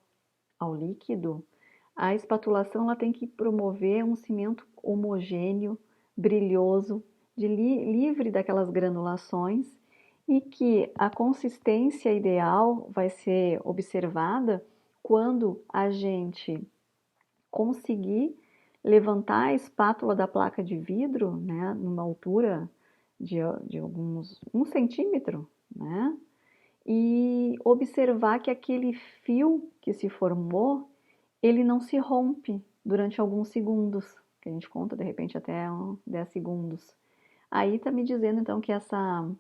ao líquido, a espatulação ela tem que promover um cimento homogêneo, brilhoso, livre daquelas granulações e que a consistência ideal vai ser observada quando a gente conseguir levantar a espátula da placa de vidro, né, numa altura de alguns 1 centímetro, né, e observar que aquele fio que se formou ele não se rompe durante alguns segundos, que a gente conta de repente até 10 segundos. Aí tá me dizendo então que essa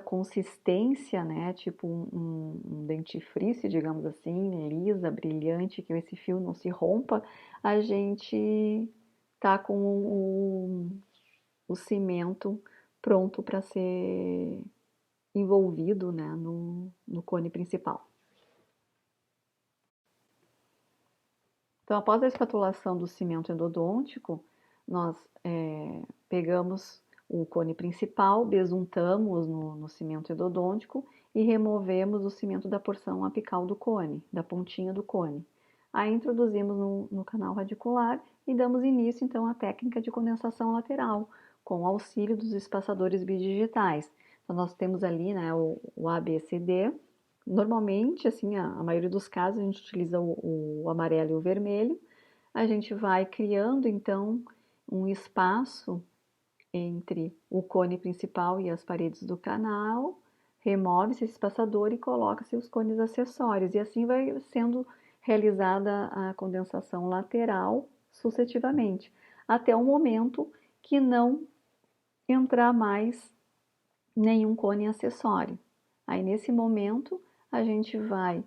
consistência, né, tipo um dentifrice, digamos assim, lisa, brilhante, que esse fio não se rompa, a gente tá com o cimento pronto para ser envolvido, né, no cone principal. Então, após a espatulação do cimento endodôntico, nós pegamos o cone principal, besuntamos no cimento endodôntico e removemos o cimento da porção apical do cone, da pontinha do cone. Aí introduzimos no canal radicular e damos início, então, à técnica de condensação lateral, com o auxílio dos espaçadores bidigitais. Então, nós temos ali, né, o ABCD. Normalmente, assim, a maioria dos casos a gente utiliza o amarelo e o vermelho. A gente vai criando, então, um espaço entre o cone principal e as paredes do canal, remove-se esse espaçador e coloca-se os cones acessórios. E assim vai sendo realizada a condensação lateral sucessivamente, até o momento que não entrar mais nenhum cone acessório. Aí, nesse momento, a gente vai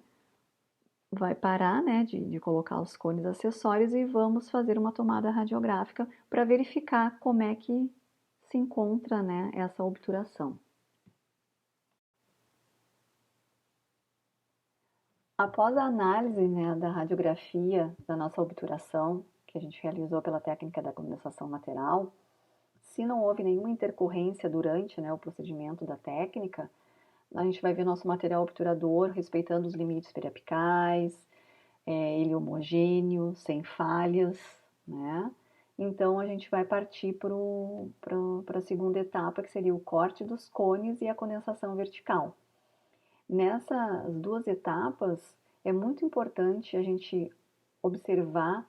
parar, né, de colocar os cones acessórios e vamos fazer uma tomada radiográfica para verificar como é que se encontra, né, essa obturação. Após a análise, né, da radiografia da nossa obturação, que a gente realizou pela técnica da condensação lateral, se não houve nenhuma intercorrência durante, né, o procedimento da técnica, a gente vai ver nosso material obturador respeitando os limites periapicais, ele homogêneo, sem falhas, né? Então, a gente vai partir para a segunda etapa, que seria o corte dos cones e a condensação vertical. Nessas duas etapas, é muito importante a gente observar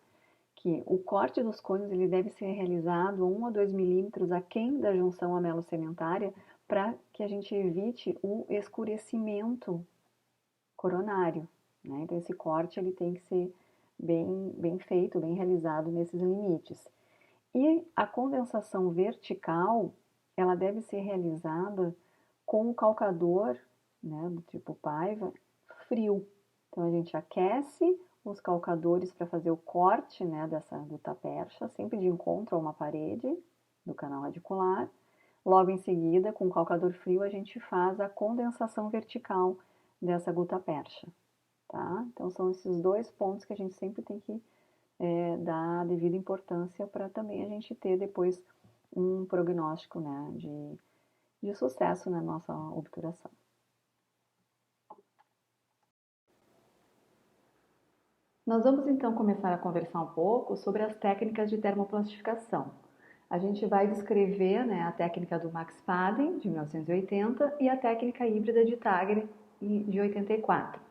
que o corte dos cônios ele deve ser realizado 1 a 2 milímetros aquém da junção amelo-sementária para que a gente evite o escurecimento coronário, né? Então esse corte ele tem que ser bem feito, bem realizado nesses limites. E a condensação vertical, ela deve ser realizada com o calcador, né, do tipo Paiva, frio. Então a gente aquece os calcadores para fazer o corte, né, dessa gutapercha, sempre de encontro a uma parede do canal radicular. Logo em seguida, com o calcador frio, a gente faz a condensação vertical dessa gutapercha, tá? Então são esses dois pontos que a gente sempre tem que dar a devida importância para também a gente ter depois um prognóstico, né, de sucesso na nossa obturação. Nós vamos então começar a conversar um pouco sobre as técnicas de termoplastificação. A gente vai descrever, né, a técnica do Max Paden, de 1980, e a técnica híbrida de Tagre, de 84.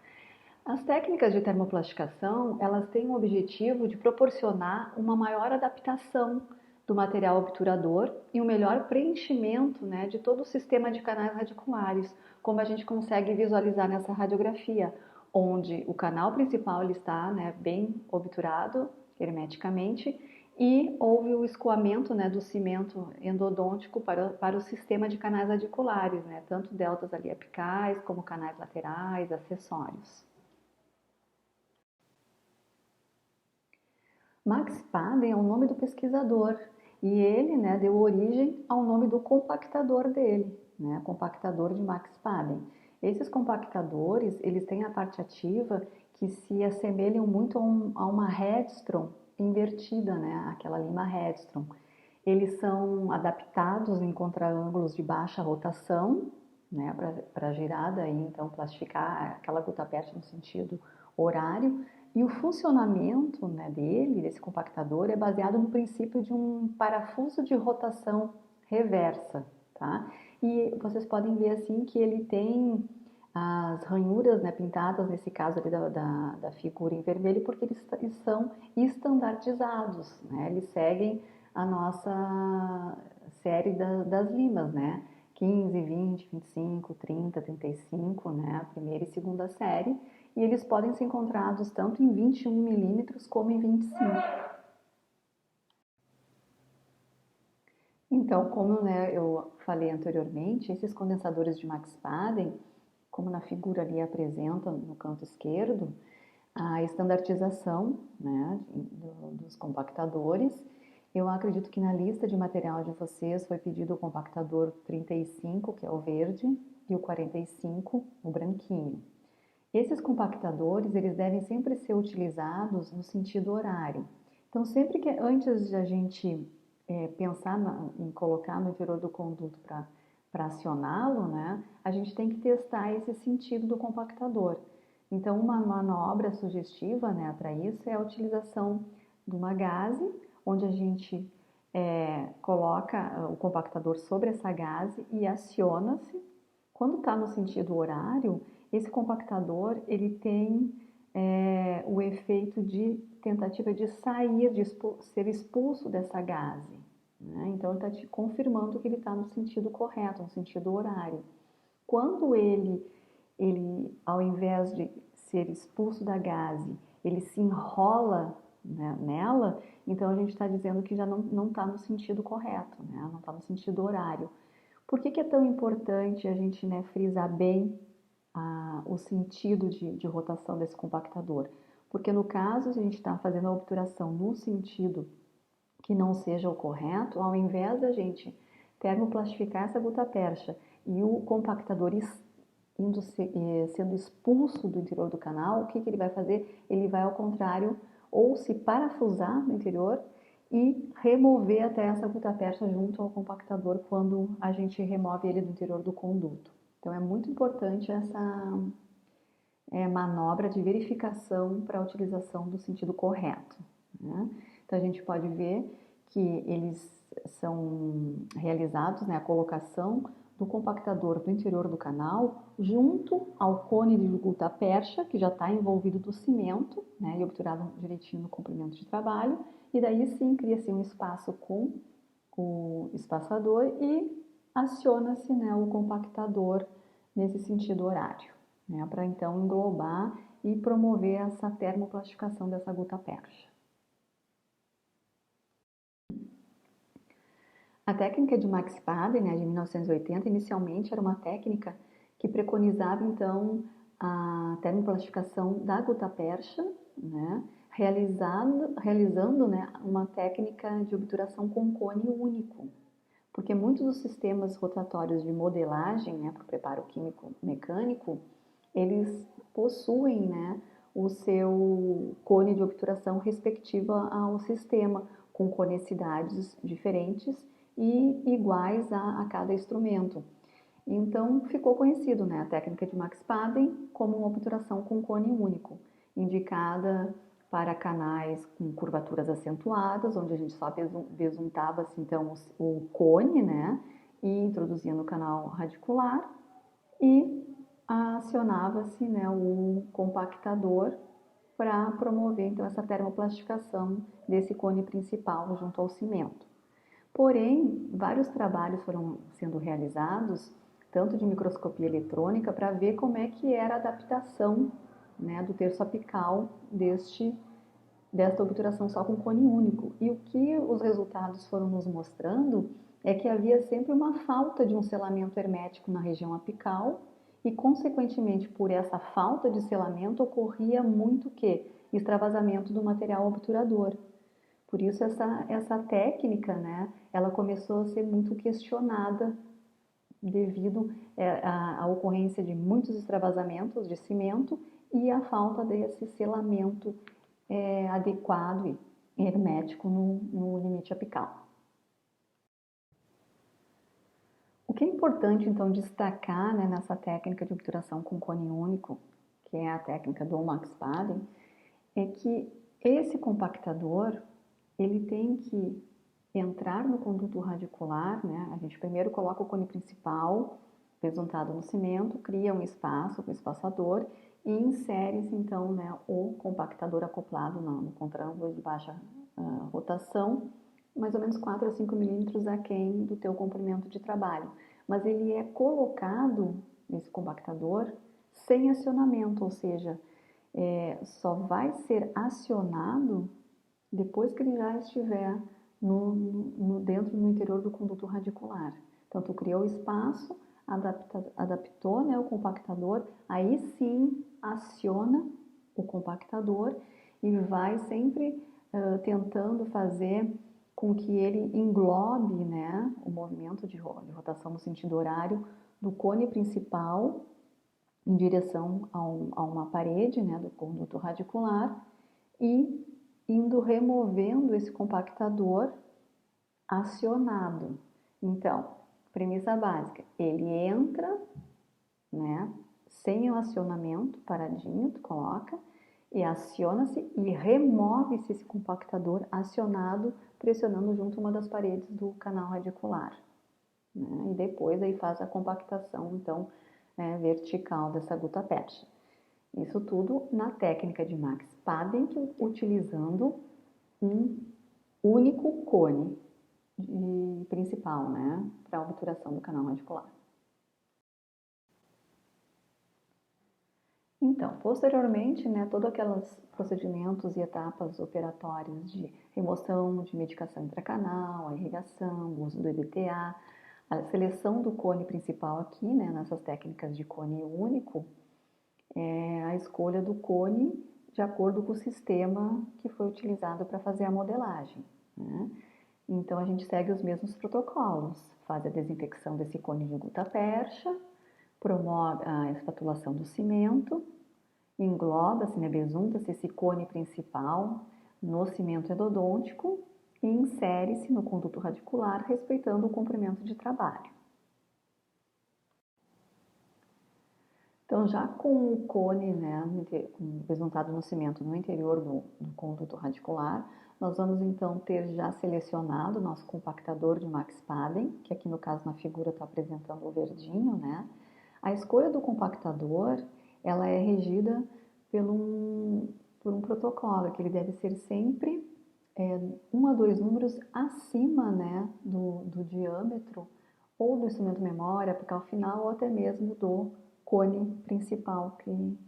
As técnicas de termoplastificação, elas têm o objetivo de proporcionar uma maior adaptação do material obturador e um melhor preenchimento, né, de todo o sistema de canais radiculares, como a gente consegue visualizar nessa radiografia, onde o canal principal ele está, né, bem obturado hermeticamente e houve o escoamento, né, do cimento endodôntico para o sistema de canais radiculares, né, tanto deltas ali apicais como canais laterais, acessórios. Max Paden é o nome do pesquisador e ele, né, deu origem ao nome do compactador dele, né, compactador de Max Paden. Esses compactadores, eles têm a parte ativa que se assemelham muito a uma headstone invertida, né, aquela lima headstone. Eles são adaptados em contraângulos de baixa rotação, né, para girar daí, então, plastificar aquela gutapercha no sentido horário. E o funcionamento, né, desse compactador, é baseado no princípio de um parafuso de rotação reversa, tá? E vocês podem ver assim que ele tem as ranhuras, né, pintadas, nesse caso ali da figura em vermelho, porque eles são estandardizados, né? Eles seguem a nossa série das limas, né? 15, 20, 25, 30, 35, né? A primeira e segunda série. E eles podem ser encontrados tanto em 21 milímetros como em 25. Então, como, né, eu falei anteriormente, esses condensadores de Max Paden, como na figura ali apresenta no canto esquerdo, a estandartização, né, dos compactadores. Eu acredito que na lista de material de vocês foi pedido o compactador 35, que é o verde, e o 45, o branquinho. Esses compactadores, eles devem sempre ser utilizados no sentido horário. Então, sempre que antes de a gente pensar em colocar no interior do conduto para acioná-lo, né, a gente tem que testar esse sentido do compactador. Então, uma manobra sugestiva, né, para isso é a utilização de uma gaze, onde a gente coloca o compactador sobre essa gaze e aciona-se. Quando está no sentido horário, esse compactador ele tem o efeito de tentativa de sair, de ser expulso dessa gase, né? Então, ele está te confirmando que ele está no sentido correto, no sentido horário. Quando ele, ao invés de ser expulso da gase, ele se enrola, né, nela, então a gente está dizendo que já não está no sentido correto, né? Não está no sentido horário. Por que é tão importante a gente, né, frisar bem o sentido de rotação desse compactador? Porque no caso, se a gente está fazendo a obturação no sentido que não seja o correto, ao invés da gente termoplastificar essa gutapercha e o compactador sendo expulso do interior do canal, o que ele vai fazer? Ele vai ao contrário, ou se parafusar no interior e remover até essa gutapercha junto ao compactador quando a gente remove ele do interior do conduto. Então, é muito importante essa manobra de verificação para a utilização do sentido correto, né? Então, a gente pode ver que eles são realizados, né, a colocação do compactador do interior do canal junto ao cone de gutta-percha, que já está envolvido do cimento, né, e obturado direitinho no comprimento de trabalho, e daí sim cria-se um espaço com o espaçador e aciona-se, né, o compactador nesse sentido horário, né, para então englobar e promover essa termoplastificação dessa gutta-percha. A técnica de Max Paden, né, de 1980, inicialmente era uma técnica que preconizava então a termoplastificação da gutta-percha, né, realizando né, uma técnica de obturação com cone único, porque muitos dos sistemas rotatórios de modelagem, né, para o preparo químico mecânico, eles possuem, né, o seu cone de obturação respectiva ao sistema, com conicidades diferentes e iguais a cada instrumento. Então, ficou conhecido, né, a técnica de Max Paden como uma obturação com cone único, indicada para canais com curvaturas acentuadas, onde a gente só besuntava então o cone, né, e introduzia no canal radicular e acionava-se, né, o compactador para promover então essa termoplastificação desse cone principal junto ao cimento. Porém, vários trabalhos foram sendo realizados, tanto de microscopia eletrônica, para ver como é que era a adaptação, né, do terço apical desta obturação só com cone único. E o que os resultados foram nos mostrando é que havia sempre uma falta de um selamento hermético na região apical e, consequentemente, por essa falta de selamento, ocorria muito o quê? Extravasamento do material obturador. Por isso essa técnica, né, ela começou a ser muito questionada devido à ocorrência de muitos extravasamentos de cimento e a falta desse selamento adequado e hermético no limite apical. O que é importante, então, destacar, né, nessa técnica de obturação com cone único, que é a técnica do Max Paden, é que esse compactador ele tem que entrar no conduto radicular, né? A gente primeiro coloca o cone principal besuntado no cimento, cria um espaço com o espaçador e insere-se então, né, o compactador acoplado no contraângulo de baixa rotação, mais ou menos 4 a 5 milímetros aquém do teu comprimento de trabalho. Mas ele é colocado nesse compactador sem acionamento, ou seja, só vai ser acionado depois que ele já estiver dentro no interior do conduto radicular. Então, tu criou o espaço, adaptou, né, o compactador, aí sim aciona o compactador e vai sempre tentando fazer com que ele englobe, né, o movimento de rotação no sentido horário do cone principal em direção a uma parede, né, do conduto radicular e indo removendo esse compactador acionado. Então, premissa básica, ele entra, né, sem o acionamento, paradinho, tu coloca, e aciona-se e remove-se esse compactador acionado, pressionando junto uma das paredes do canal radicular. Né, e depois aí faz a compactação, então, vertical dessa gutta-percha. Isso tudo na técnica de Max Paden, utilizando um único cone principal, né, para a obturação do canal radicular. Então, posteriormente, né, todos aqueles procedimentos e etapas operatórias de remoção de medicação intracanal, a irrigação, o uso do EDTA, a seleção do cone principal aqui, né, nessas técnicas de cone único, a escolha do cone de acordo com o sistema que foi utilizado para fazer a modelagem, né? Então, a gente segue os mesmos protocolos, faz a desinfecção desse cone de gutta-percha, promove a espatulação do cimento, engloba-se, né, besunta-se esse cone principal no cimento endodôntico e insere-se no conduto radicular, respeitando o comprimento de trabalho. Então, já com o cone, né, besuntado no cimento no interior do conduto radicular, nós vamos então ter já selecionado o nosso compactador de Max Padden, que aqui no caso na figura está apresentando o verdinho, né? A escolha do compactador, ela é regida por um protocolo, que ele deve ser sempre 1 a 2 números acima, né, do diâmetro ou do instrumento memória, apical final, ou até mesmo do cone principal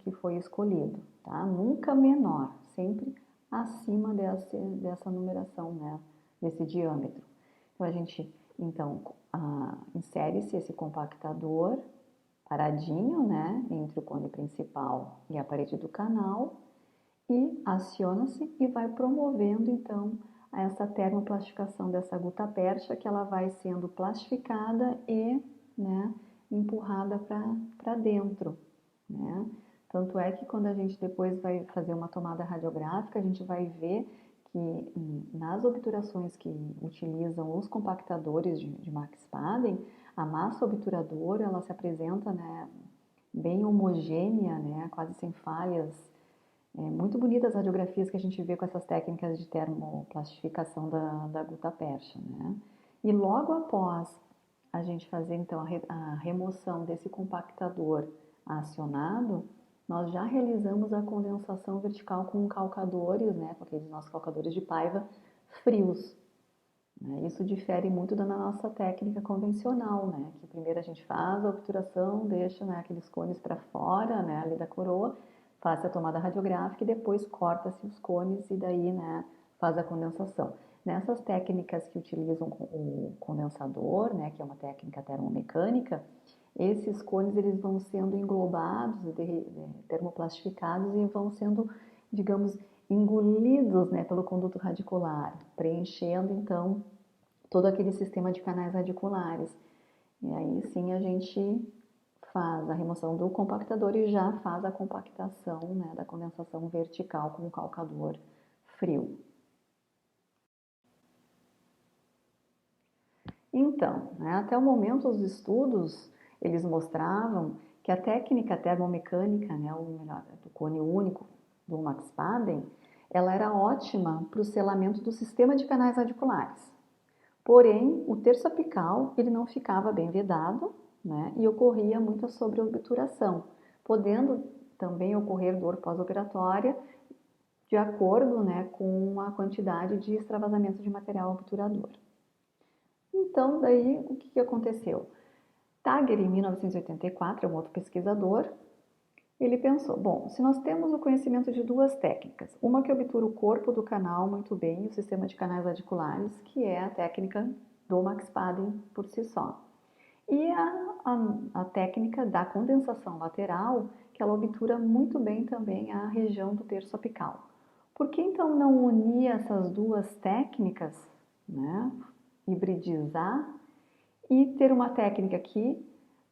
que foi escolhido, tá? Nunca menor, sempre acima dessa numeração, né, desse diâmetro. Então, a gente, insere-se esse compactador paradinho, né, entre o cone principal e a parede do canal, e aciona-se e vai promovendo, então, essa termoplastificação dessa gutapercha, que ela vai sendo plastificada e, né, empurrada para dentro, né? Tanto é que quando a gente depois vai fazer uma tomada radiográfica, a gente vai ver que nas obturações que utilizam os compactadores de Max Padden, a massa obturadora, ela se apresenta, né, bem homogênea, né, quase sem falhas. Muito bonitas as radiografias que a gente vê com essas técnicas de termoplastificação da gutapercha, né? E logo após a gente fazer então a remoção desse compactador acionado, nós já realizamos a condensação vertical com calcadores, né, com aqueles nossos calcadores de Paiva frios, né? Isso difere muito da nossa técnica convencional, né, que primeiro a gente faz a obturação, deixa, né, aqueles cones para fora, né, ali da coroa, faz a tomada radiográfica e depois corta-se os cones e daí, né, faz a condensação. Nessas técnicas que utilizam o condensador, né, que é uma técnica termomecânica, esses cones eles vão sendo englobados, termoplastificados e vão sendo, digamos, engolidos, né, pelo conduto radicular, preenchendo então todo aquele sistema de canais radiculares. E aí sim a gente faz a remoção do compactador e já faz a compactação, né, da condensação vertical com o calcador frio. Então, né, até o momento os estudos eles mostravam que a técnica termomecânica, né, ou melhor, do cone único do Max Padden, ela era ótima para o selamento do sistema de canais radiculares. Porém, o terço apical ele não ficava bem vedado, né, e ocorria muita sobreobturação, podendo também ocorrer dor pós-operatória de acordo, né, com a quantidade de extravasamento de material obturador. Então, daí, o que aconteceu? Tager, em 1984, é um outro pesquisador, ele pensou, bom, se nós temos o conhecimento de duas técnicas, uma que obtura o corpo do canal muito bem, o sistema de canais radiculares, que é a técnica do Max Padden por si só, e a técnica da condensação lateral, que ela obtura muito bem também a região do terço apical. Por que então não unir essas duas técnicas, né, hibridizar e ter uma técnica que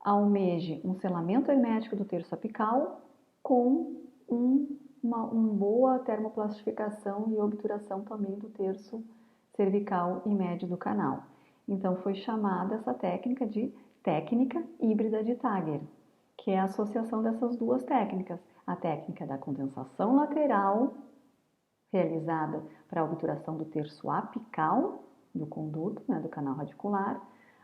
almeje um selamento hermético do terço apical com uma boa termoplastificação e obturação também do terço cervical e médio do canal. Então foi chamada essa técnica de técnica híbrida de Tager, que é a associação dessas duas técnicas, a técnica da condensação lateral, realizada para a obturação do terço apical do conduto, né, do canal radicular,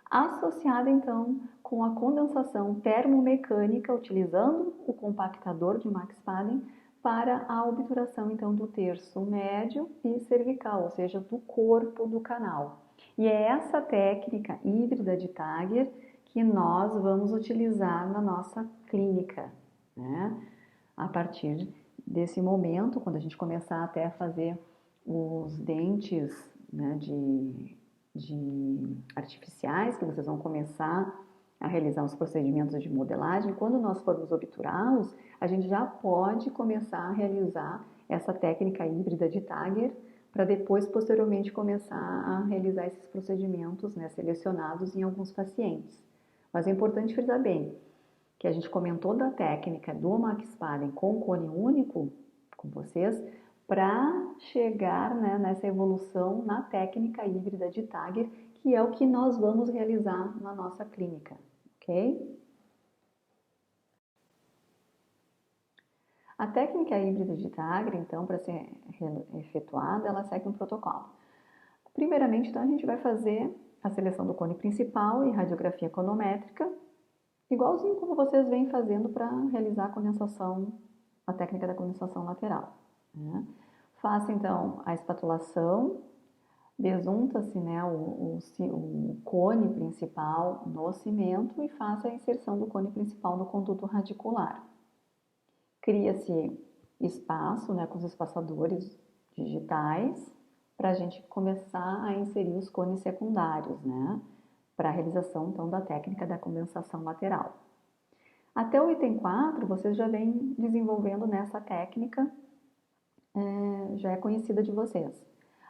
associada então com a condensação termomecânica, utilizando o compactador de Max Padden para a obturação então do terço médio e cervical, ou seja, do corpo do canal. E é essa técnica híbrida de Tager que nós vamos utilizar na nossa clínica, né? A partir desse momento, quando a gente começar até a fazer os dentes, né, de artificiais, que vocês vão começar a realizar os procedimentos de modelagem, quando nós formos obturá-los, a gente já pode começar a realizar essa técnica híbrida de Tager, para depois, posteriormente, começar a realizar esses procedimentos, né, selecionados em alguns pacientes. Mas é importante frisar bem que a gente comentou da técnica do Max Padden com cone único com vocês, para chegar, né, nessa evolução na técnica híbrida de Tager, que é o que nós vamos realizar na nossa clínica, ok? A técnica híbrida de Tagre, então, para ser efetuada, ela segue um protocolo. Primeiramente, então, a gente vai fazer a seleção do cone principal e radiografia econométrica, igualzinho como vocês vêm fazendo para realizar a condensação, a técnica da condensação lateral, né? Faça, então, a espatulação, besunta-se, né, o cone principal no cimento e faça a inserção do cone principal no conduto radicular. Cria-se espaço, né, com os espaçadores digitais para a gente começar a inserir os cones secundários, né, para a realização, então, da técnica da condensação lateral. Até o item 4, vocês já vêm desenvolvendo nessa técnica, já é conhecida de vocês.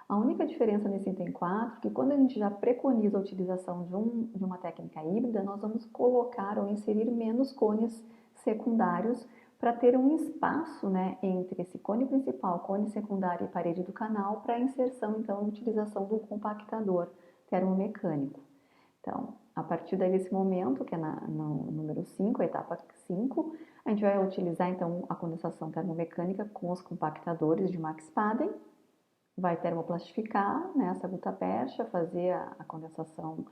A única diferença nesse item 4 é que quando a gente já preconiza a utilização de uma técnica híbrida, nós vamos colocar ou inserir menos cones secundários para ter um espaço, né, entre esse cone principal, cone secundário e parede do canal para a inserção, então, e utilização do compactador termomecânico. Então, a partir desse momento, que é no número 5, a etapa 5, a gente vai utilizar, então, a condensação termomecânica com os compactadores de Max-Spaden, vai termoplastificar, né, essa gutta-percha, fazer a condensação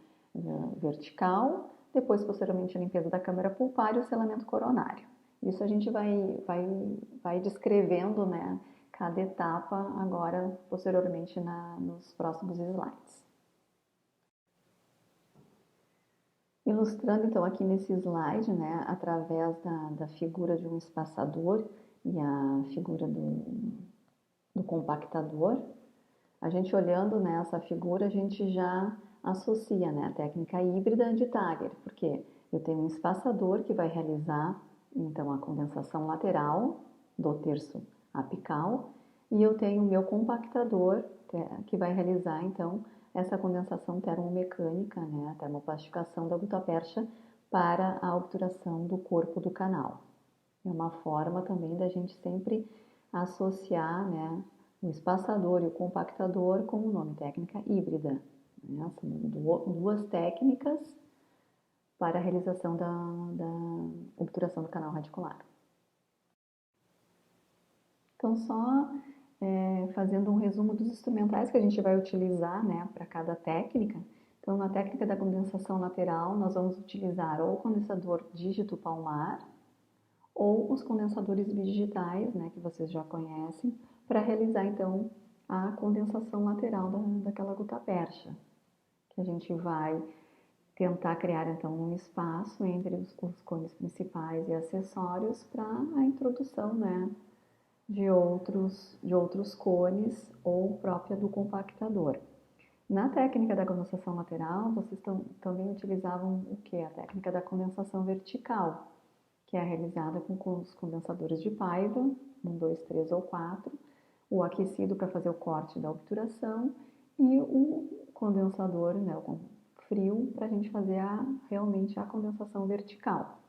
vertical, depois, posteriormente, a limpeza da câmara pulpar e o selamento coronário. Isso a gente vai descrevendo, né, cada etapa agora, posteriormente, nos próximos slides. Ilustrando, então, aqui nesse slide, né, através da figura de um espaçador e a figura do compactador, a gente olhando nessa figura, a gente já associa, né, a técnica híbrida de Tagre, porque eu tenho um espaçador que vai realizar, então, a condensação lateral do terço apical e eu tenho o meu compactador que vai realizar, então, essa condensação termomecânica, né, a termoplastificação da gutta-percha para a obturação do corpo do canal. É uma forma também da gente sempre associar, né, o espaçador e o compactador com o nome técnica híbrida, né? São duas técnicas para a realização da obturação do canal radicular. Então, só fazendo um resumo dos instrumentais que a gente vai utilizar, né, para cada técnica. Então, na técnica da condensação lateral, nós vamos utilizar ou o condensador dígito palmar ou os condensadores bidigitais, né, que vocês já conhecem, para realizar, então, a condensação lateral daquela gutta-percha, que a gente vai tentar criar, então, um espaço entre os cones principais e acessórios para a introdução, né, de outros cones ou própria do compactador. Na técnica da condensação lateral, vocês também utilizavam o que? A técnica da condensação vertical, que é realizada com os condensadores de Paiva, 1, 2, 3 ou 4, o aquecido para fazer o corte da obturação e o condensador, né, o frio, para a gente fazer realmente a condensação vertical.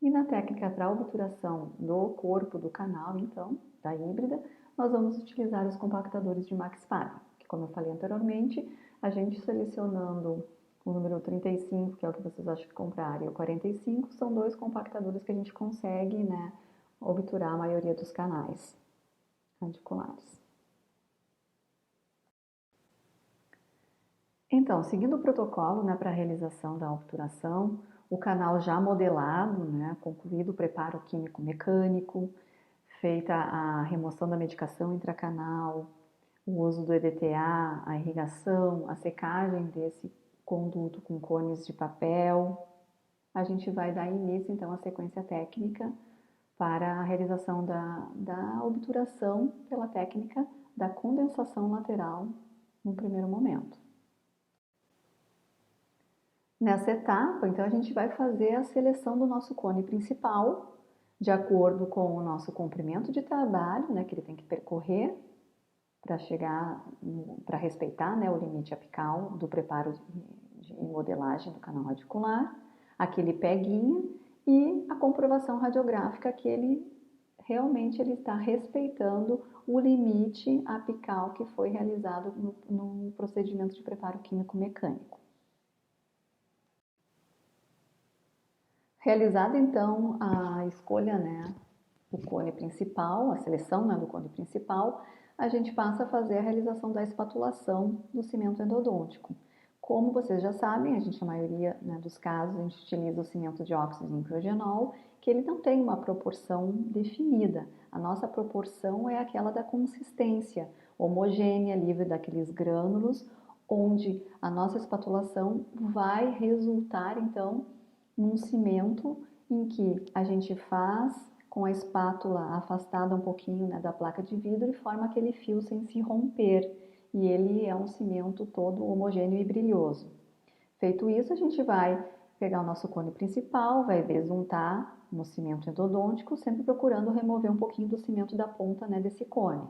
E na técnica para obturação do corpo do canal, então, da híbrida, nós vamos utilizar os compactadores de Max-Spaden, que, como eu falei anteriormente, a gente selecionando o número 35, que é o que vocês acham que comprarem, e o 45, são dois compactadores que a gente consegue, né, obturar a maioria dos canais radiculares. Então, seguindo o protocolo, né, para a realização da obturação, o canal já modelado, né, concluído o preparo químico-mecânico, feita a remoção da medicação intracanal, o uso do EDTA, a irrigação, a secagem desse conduto com cones de papel, a gente vai dar início, então, à sequência técnica para a realização da obturação pela técnica da condensação lateral no primeiro momento. Nessa etapa, então, a gente vai fazer a seleção do nosso cone principal, de acordo com o nosso comprimento de trabalho, né, que ele tem que percorrer para chegar, para respeitar, né, o limite apical do preparo de modelagem do canal radicular, aquele peguinho e a comprovação radiográfica que ele realmente está respeitando o limite apical que foi realizado no procedimento de preparo químico-mecânico. Realizada, então, a escolha, né, o cone principal, a seleção, né, do cone principal, a gente passa a fazer a realização da espatulação do cimento endodôntico. Como vocês já sabem, a maioria, né, dos casos, a gente utiliza o cimento de óxido de nitrogenol, que ele não tem uma proporção definida. A nossa proporção é aquela da consistência homogênea, livre daqueles grânulos, onde a nossa espatulação vai resultar, então, num cimento em que a gente faz com a espátula afastada um pouquinho, né, da placa de vidro e forma aquele fio sem se romper. E ele é um cimento todo homogêneo e brilhoso. Feito isso, a gente vai pegar o nosso cone principal, vai besuntar no cimento endodôntico, sempre procurando remover um pouquinho do cimento da ponta, né, desse cone.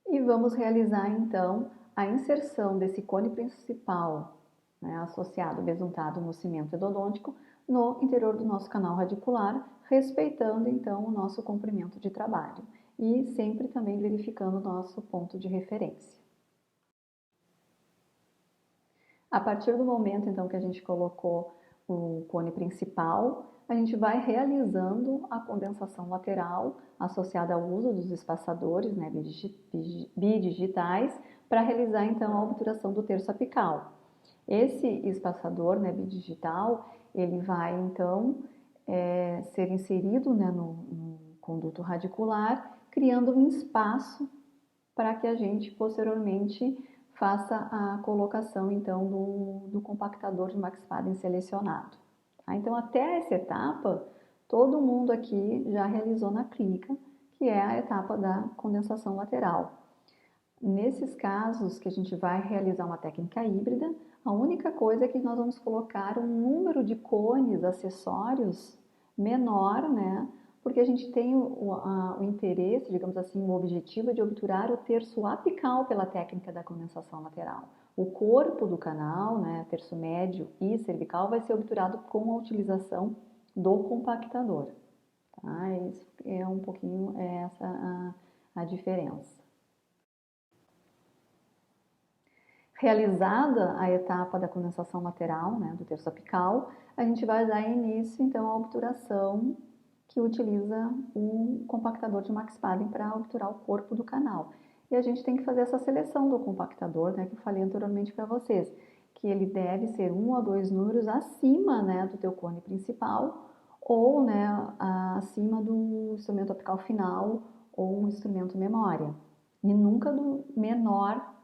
E vamos realizar então a inserção desse cone principal, né, associado, besuntado no cimento endodôntico, no interior do nosso canal radicular, respeitando então o nosso comprimento de trabalho e sempre também verificando o nosso ponto de referência. A partir do momento então que a gente colocou o cone principal, a gente vai realizando a condensação lateral associada ao uso dos espaçadores, né, bidigitais, para realizar então a obturação do terço apical. Esse espaçador, né, bidigital, ele vai então ser inserido, né, no conduto radicular, criando um espaço para que a gente posteriormente faça a colocação então do compactador de Max-Spaden selecionado. Tá? Então até essa etapa, todo mundo aqui já realizou na clínica, que é a etapa da condensação lateral. Nesses casos que a gente vai realizar uma técnica híbrida, a única coisa é que nós vamos colocar um número de cones acessórios menor, né? Porque a gente tem o interesse, digamos assim, o objetivo de obturar o terço apical pela técnica da condensação lateral. O corpo do canal, né, terço médio e cervical, vai ser obturado com a utilização do compactador. Tá? Isso é um pouquinho essa a diferença. Realizada a etapa da condensação lateral, né, do terço apical, a gente vai dar início então à obturação que utiliza o compactador de Max-Spaden para obturar o corpo do canal. E a gente tem que fazer essa seleção do compactador, né, que eu falei anteriormente para vocês, que ele deve ser 1 ou 2 números acima, né, do teu cone principal ou, né, acima do instrumento apical final ou um instrumento memória. E nunca do menor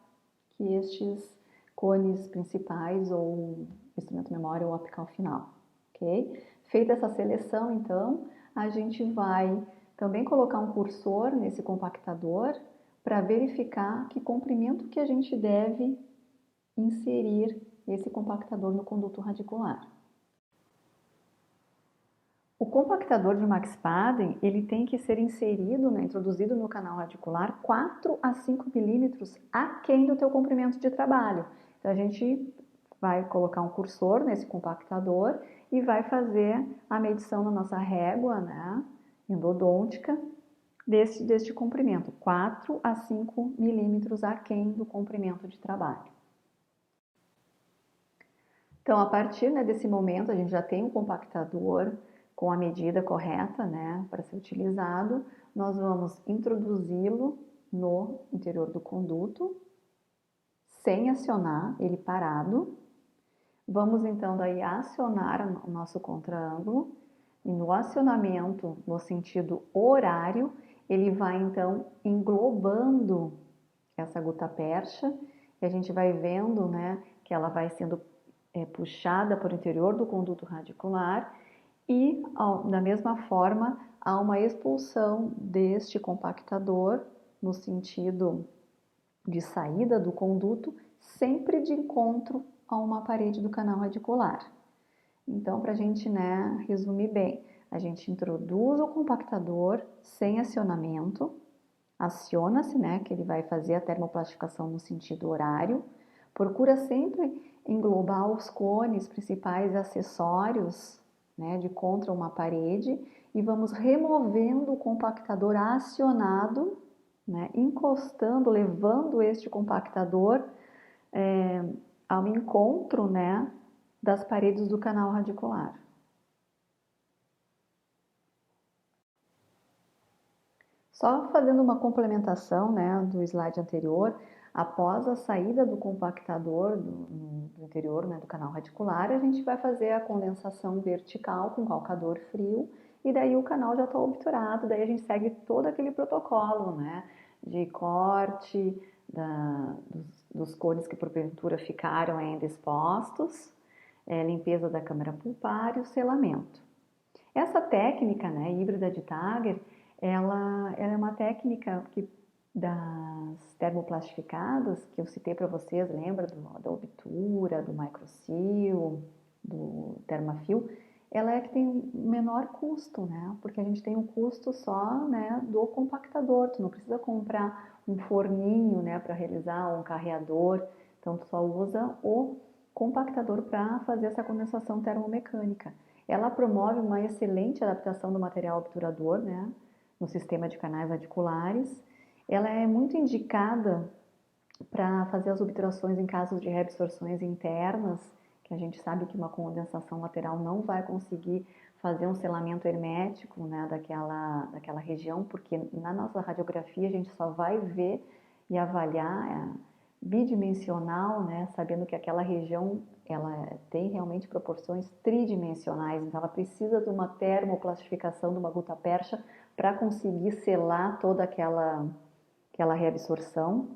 que estes cones principais ou instrumento memória ou apical final, ok? Feita essa seleção, então, a gente vai também colocar um cursor nesse compactador para verificar que comprimento que a gente deve inserir esse compactador no conduto radicular. O compactador de Max-Spaden, ele tem que ser inserido, né, introduzido no canal radicular 4 a 5 milímetros aquém do teu comprimento de trabalho. Então, a gente vai colocar um cursor nesse compactador e vai fazer a medição na nossa régua, né, endodôntica deste comprimento, 4 a 5 milímetros aquém do comprimento de trabalho. Então, a partir, né, desse momento, a gente já tem um compactador com a medida correta, né, para ser utilizado. Nós vamos introduzi-lo no interior do conduto, sem acionar, ele parado. Vamos então daí acionar o nosso contraângulo e no acionamento no sentido horário, ele vai então englobando essa gutapercha e a gente vai vendo, né, que ela vai sendo puxada para o interior do conduto radicular e, da mesma forma, há uma expulsão deste compactador no sentido de saída do conduto, sempre de encontro a uma parede do canal radicular. Então, para a gente, né, resumir bem, a gente introduz o compactador sem acionamento, aciona-se, né, que ele vai fazer a termoplastificação no sentido horário, procura sempre englobar os cones principais acessórios, né, de contra uma parede e vamos removendo o compactador acionado, né, encostando, levando este compactador ao encontro, né, das paredes do canal radicular. Só fazendo uma complementação, né, do slide anterior, após a saída do compactador do interior, né, do canal radicular, a gente vai fazer a condensação vertical com calcador frio e daí o canal já está obturado, daí a gente segue todo aquele protocolo, né, de corte dos cones que porventura ficaram ainda expostos, limpeza da câmara pulpar e o selamento. Essa técnica, né, híbrida de Tager, ela é uma técnica que das termoplastificadas que eu citei para vocês, lembra da Obtura, do Microsil, do Thermafil, ela é que tem menor custo, né? Porque a gente tem um custo só, né, do compactador. Tu não precisa comprar um forninho, né, para realizar um carreador. Então tu só usa o compactador para fazer essa condensação termomecânica. Ela promove uma excelente adaptação do material obturador, né, no sistema de canais radiculares. Ela é muito indicada para fazer as obturações em casos de reabsorções internas, que a gente sabe que uma condensação lateral não vai conseguir fazer um selamento hermético, né, daquela região, porque na nossa radiografia a gente só vai ver e avaliar bidimensional, né, sabendo que aquela região ela tem realmente proporções tridimensionais, então ela precisa de uma termoplastificação de uma gutapercha para conseguir selar toda aquela reabsorção.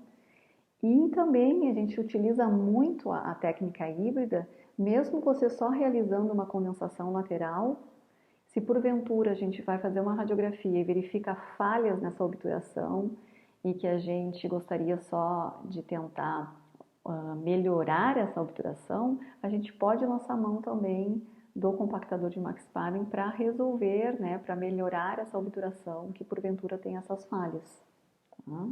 E também a gente utiliza muito a técnica híbrida, mesmo você só realizando uma condensação lateral, se porventura a gente vai fazer uma radiografia e verifica falhas nessa obturação e que a gente gostaria só de tentar melhorar essa obturação, a gente pode lançar mão também do compactador de Max Pavin para resolver, né, para melhorar essa obturação que porventura tem essas falhas. Tá?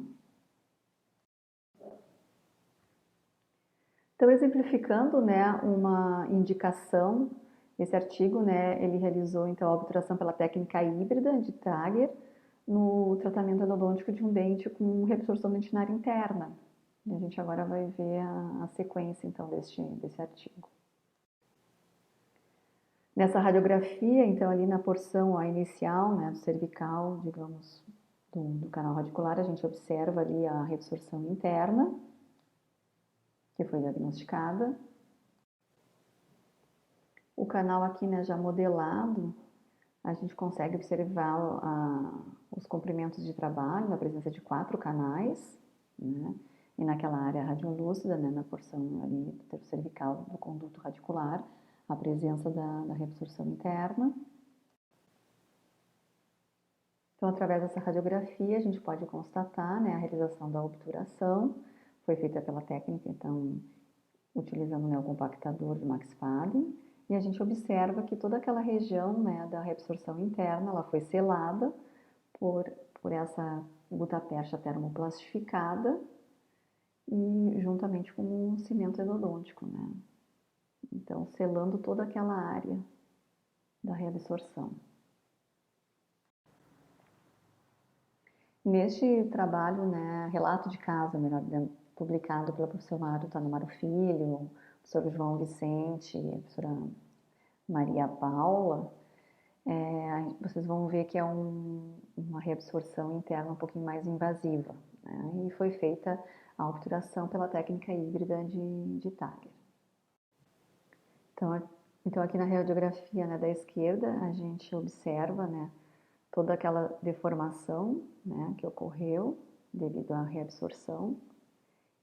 Então, exemplificando, né, uma indicação, esse artigo, né, ele realizou então a obturação pela técnica híbrida de Tager no tratamento endodôntico de um dente com reabsorção dentinária interna. E a gente agora vai ver a sequência então desse artigo. Nessa radiografia, então ali na porção inicial, né, do cervical, digamos, do canal radicular, a gente observa ali a reabsorção interna, que foi diagnosticada. O canal aqui, né, já modelado, a gente consegue observar os comprimentos de trabalho, na presença de 4 canais, né, e naquela área radiolúcida, né, na porção ali do cervical do conduto radicular, a presença da reabsorção interna. Então, através dessa radiografia, a gente pode constatar, né, a realização da obturação, foi feita pela técnica, então, utilizando, né, o compactador de Max Pavin, e a gente observa que toda aquela região, né, da reabsorção interna, ela foi selada por essa gutapercha termoplastificada e juntamente com um cimento endodôntico, né? Então, selando toda aquela área da reabsorção. Neste trabalho, né, relato de caso, melhor dizendo, publicado pela professora Tanamaro Filho, professor João Vicente, professora Maria Paula, vocês vão ver que é uma reabsorção interna um pouquinho mais invasiva, né? E foi feita a obturação pela técnica híbrida de Tager. Então aqui na radiografia, né, da esquerda, a gente observa, né, toda aquela deformação, né, que ocorreu devido à reabsorção.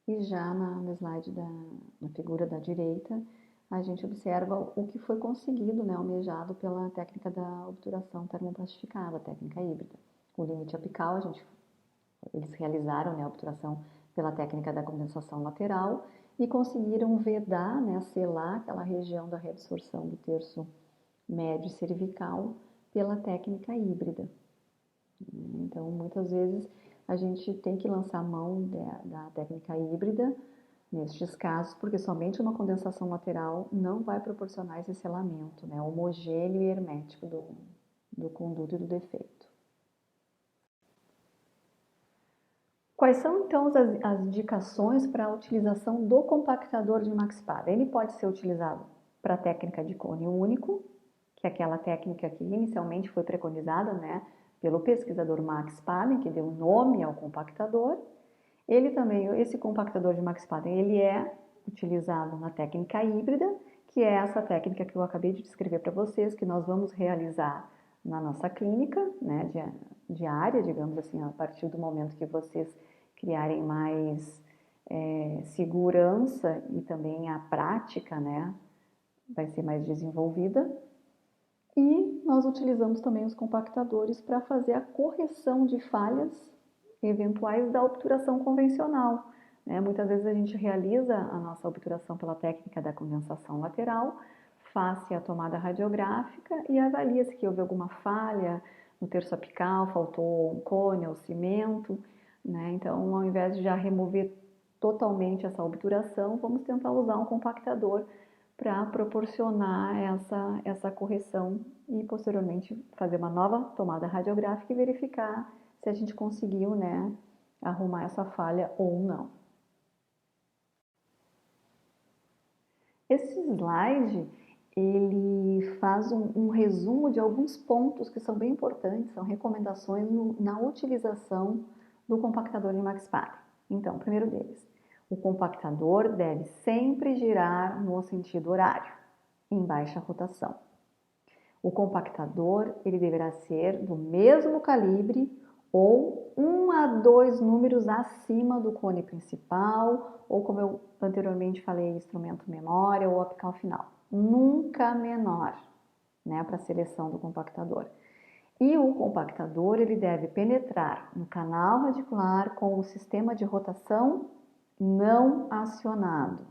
E já no slide na figura da direita, a gente observa o que foi conseguido, né, almejado pela técnica da obturação termoplastificada, a técnica híbrida. O limite apical, eles realizaram, né, a obturação pela técnica da condensação lateral e conseguiram vedar, né, selar aquela região da reabsorção do terço médio cervical pela técnica híbrida. Então, muitas vezes, a gente tem que lançar mão da técnica híbrida nestes casos, porque somente uma condensação lateral não vai proporcionar esse selamento, né, homogêneo e hermético do conduto e do defeito. Quais são, então, as indicações para a utilização do compactador de Max Pavin? Ele pode ser utilizado para a técnica de cone único, que é aquela técnica que inicialmente foi preconizada, né, pelo pesquisador Max Pallen, que deu nome ao compactador. Ele também, esse compactador de Max Pallen, ele é utilizado na técnica híbrida, que é essa técnica que eu acabei de descrever para vocês, que nós vamos realizar na nossa clínica, né, diária, digamos assim, a partir do momento que vocês criarem mais segurança e também a prática, né, vai ser mais desenvolvida. E nós utilizamos também os compactadores para fazer a correção de falhas eventuais da obturação convencional. Muitas vezes a gente realiza a nossa obturação pela técnica da condensação lateral, faz-se a tomada radiográfica e avalia-se que houve alguma falha no terço apical, faltou um cone ou cimento. Então, ao invés de já remover totalmente essa obturação, vamos tentar usar um compactador para proporcionar essa correção e posteriormente fazer uma nova tomada radiográfica e verificar se a gente conseguiu, arrumar essa falha ou não. Esse slide, ele faz um resumo de alguns pontos que são bem importantes, são recomendações na utilização do compactador de Max Pallen. Então, o primeiro deles, o compactador deve sempre girar no sentido horário, em baixa rotação. O compactador ele deverá ser do mesmo calibre ou 1 a 2 números acima do cone principal, ou como eu anteriormente falei, instrumento memória ou apical final. Nunca menor, para a seleção do compactador. E o compactador ele deve penetrar no canal radicular com o sistema de rotação não acionado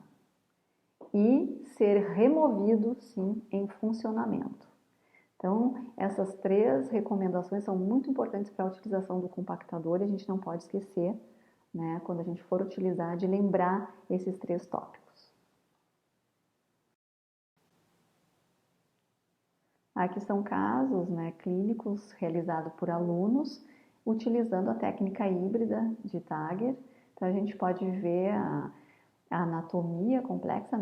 e ser removido, sim, em funcionamento. Então, essas 3 recomendações são muito importantes para a utilização do compactador e a gente não pode esquecer, quando a gente for utilizar, de lembrar esses 3 tópicos. Aqui são casos clínicos realizados por alunos utilizando a técnica híbrida de Tager. Então, a gente pode ver a anatomia complexa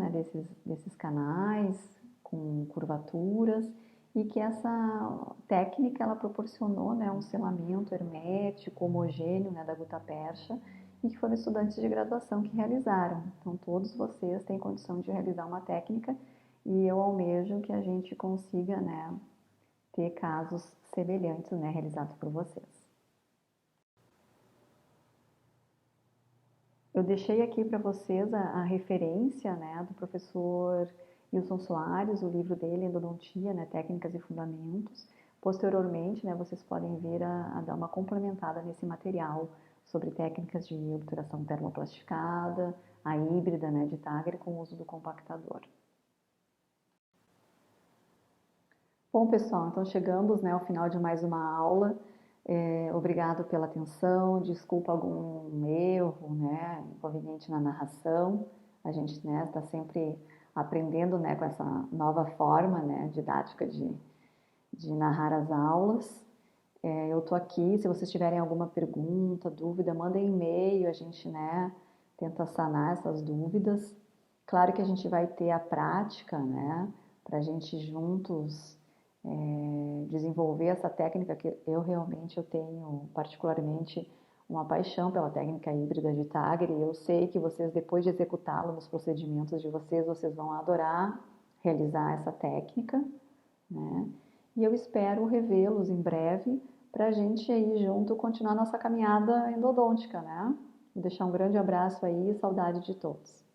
desses canais com curvaturas e que essa técnica ela proporcionou um selamento hermético, homogêneo da gutapercha e que foram estudantes de graduação que realizaram. Então, todos vocês têm condição de realizar uma técnica e eu almejo que a gente consiga ter casos semelhantes realizados por vocês. Eu deixei aqui para vocês a referência do professor Wilson Soares, o livro dele, Endodontia, Técnicas e Fundamentos. Posteriormente, vocês podem vir a dar uma complementada nesse material sobre técnicas de obturação termoplasticada, a híbrida de Tager com o uso do compactador. Bom, pessoal, então chegamos ao final de mais uma aula. Obrigado pela atenção, desculpa algum erro, inconveniente na narração. A gente está sempre aprendendo com essa nova forma didática de narrar as aulas. Eu estou aqui, se vocês tiverem alguma pergunta, dúvida, mandem e-mail, a gente tenta sanar essas dúvidas. Claro que a gente vai ter a prática, para a gente juntos desenvolver essa técnica que eu tenho particularmente uma paixão pela técnica híbrida de Tager e eu sei que vocês, depois de executá-la nos procedimentos de vocês vão adorar realizar essa técnica, E eu espero revê-los em breve para a gente aí junto continuar nossa caminhada endodôntica, Vou deixar um grande abraço aí e saudade de todos.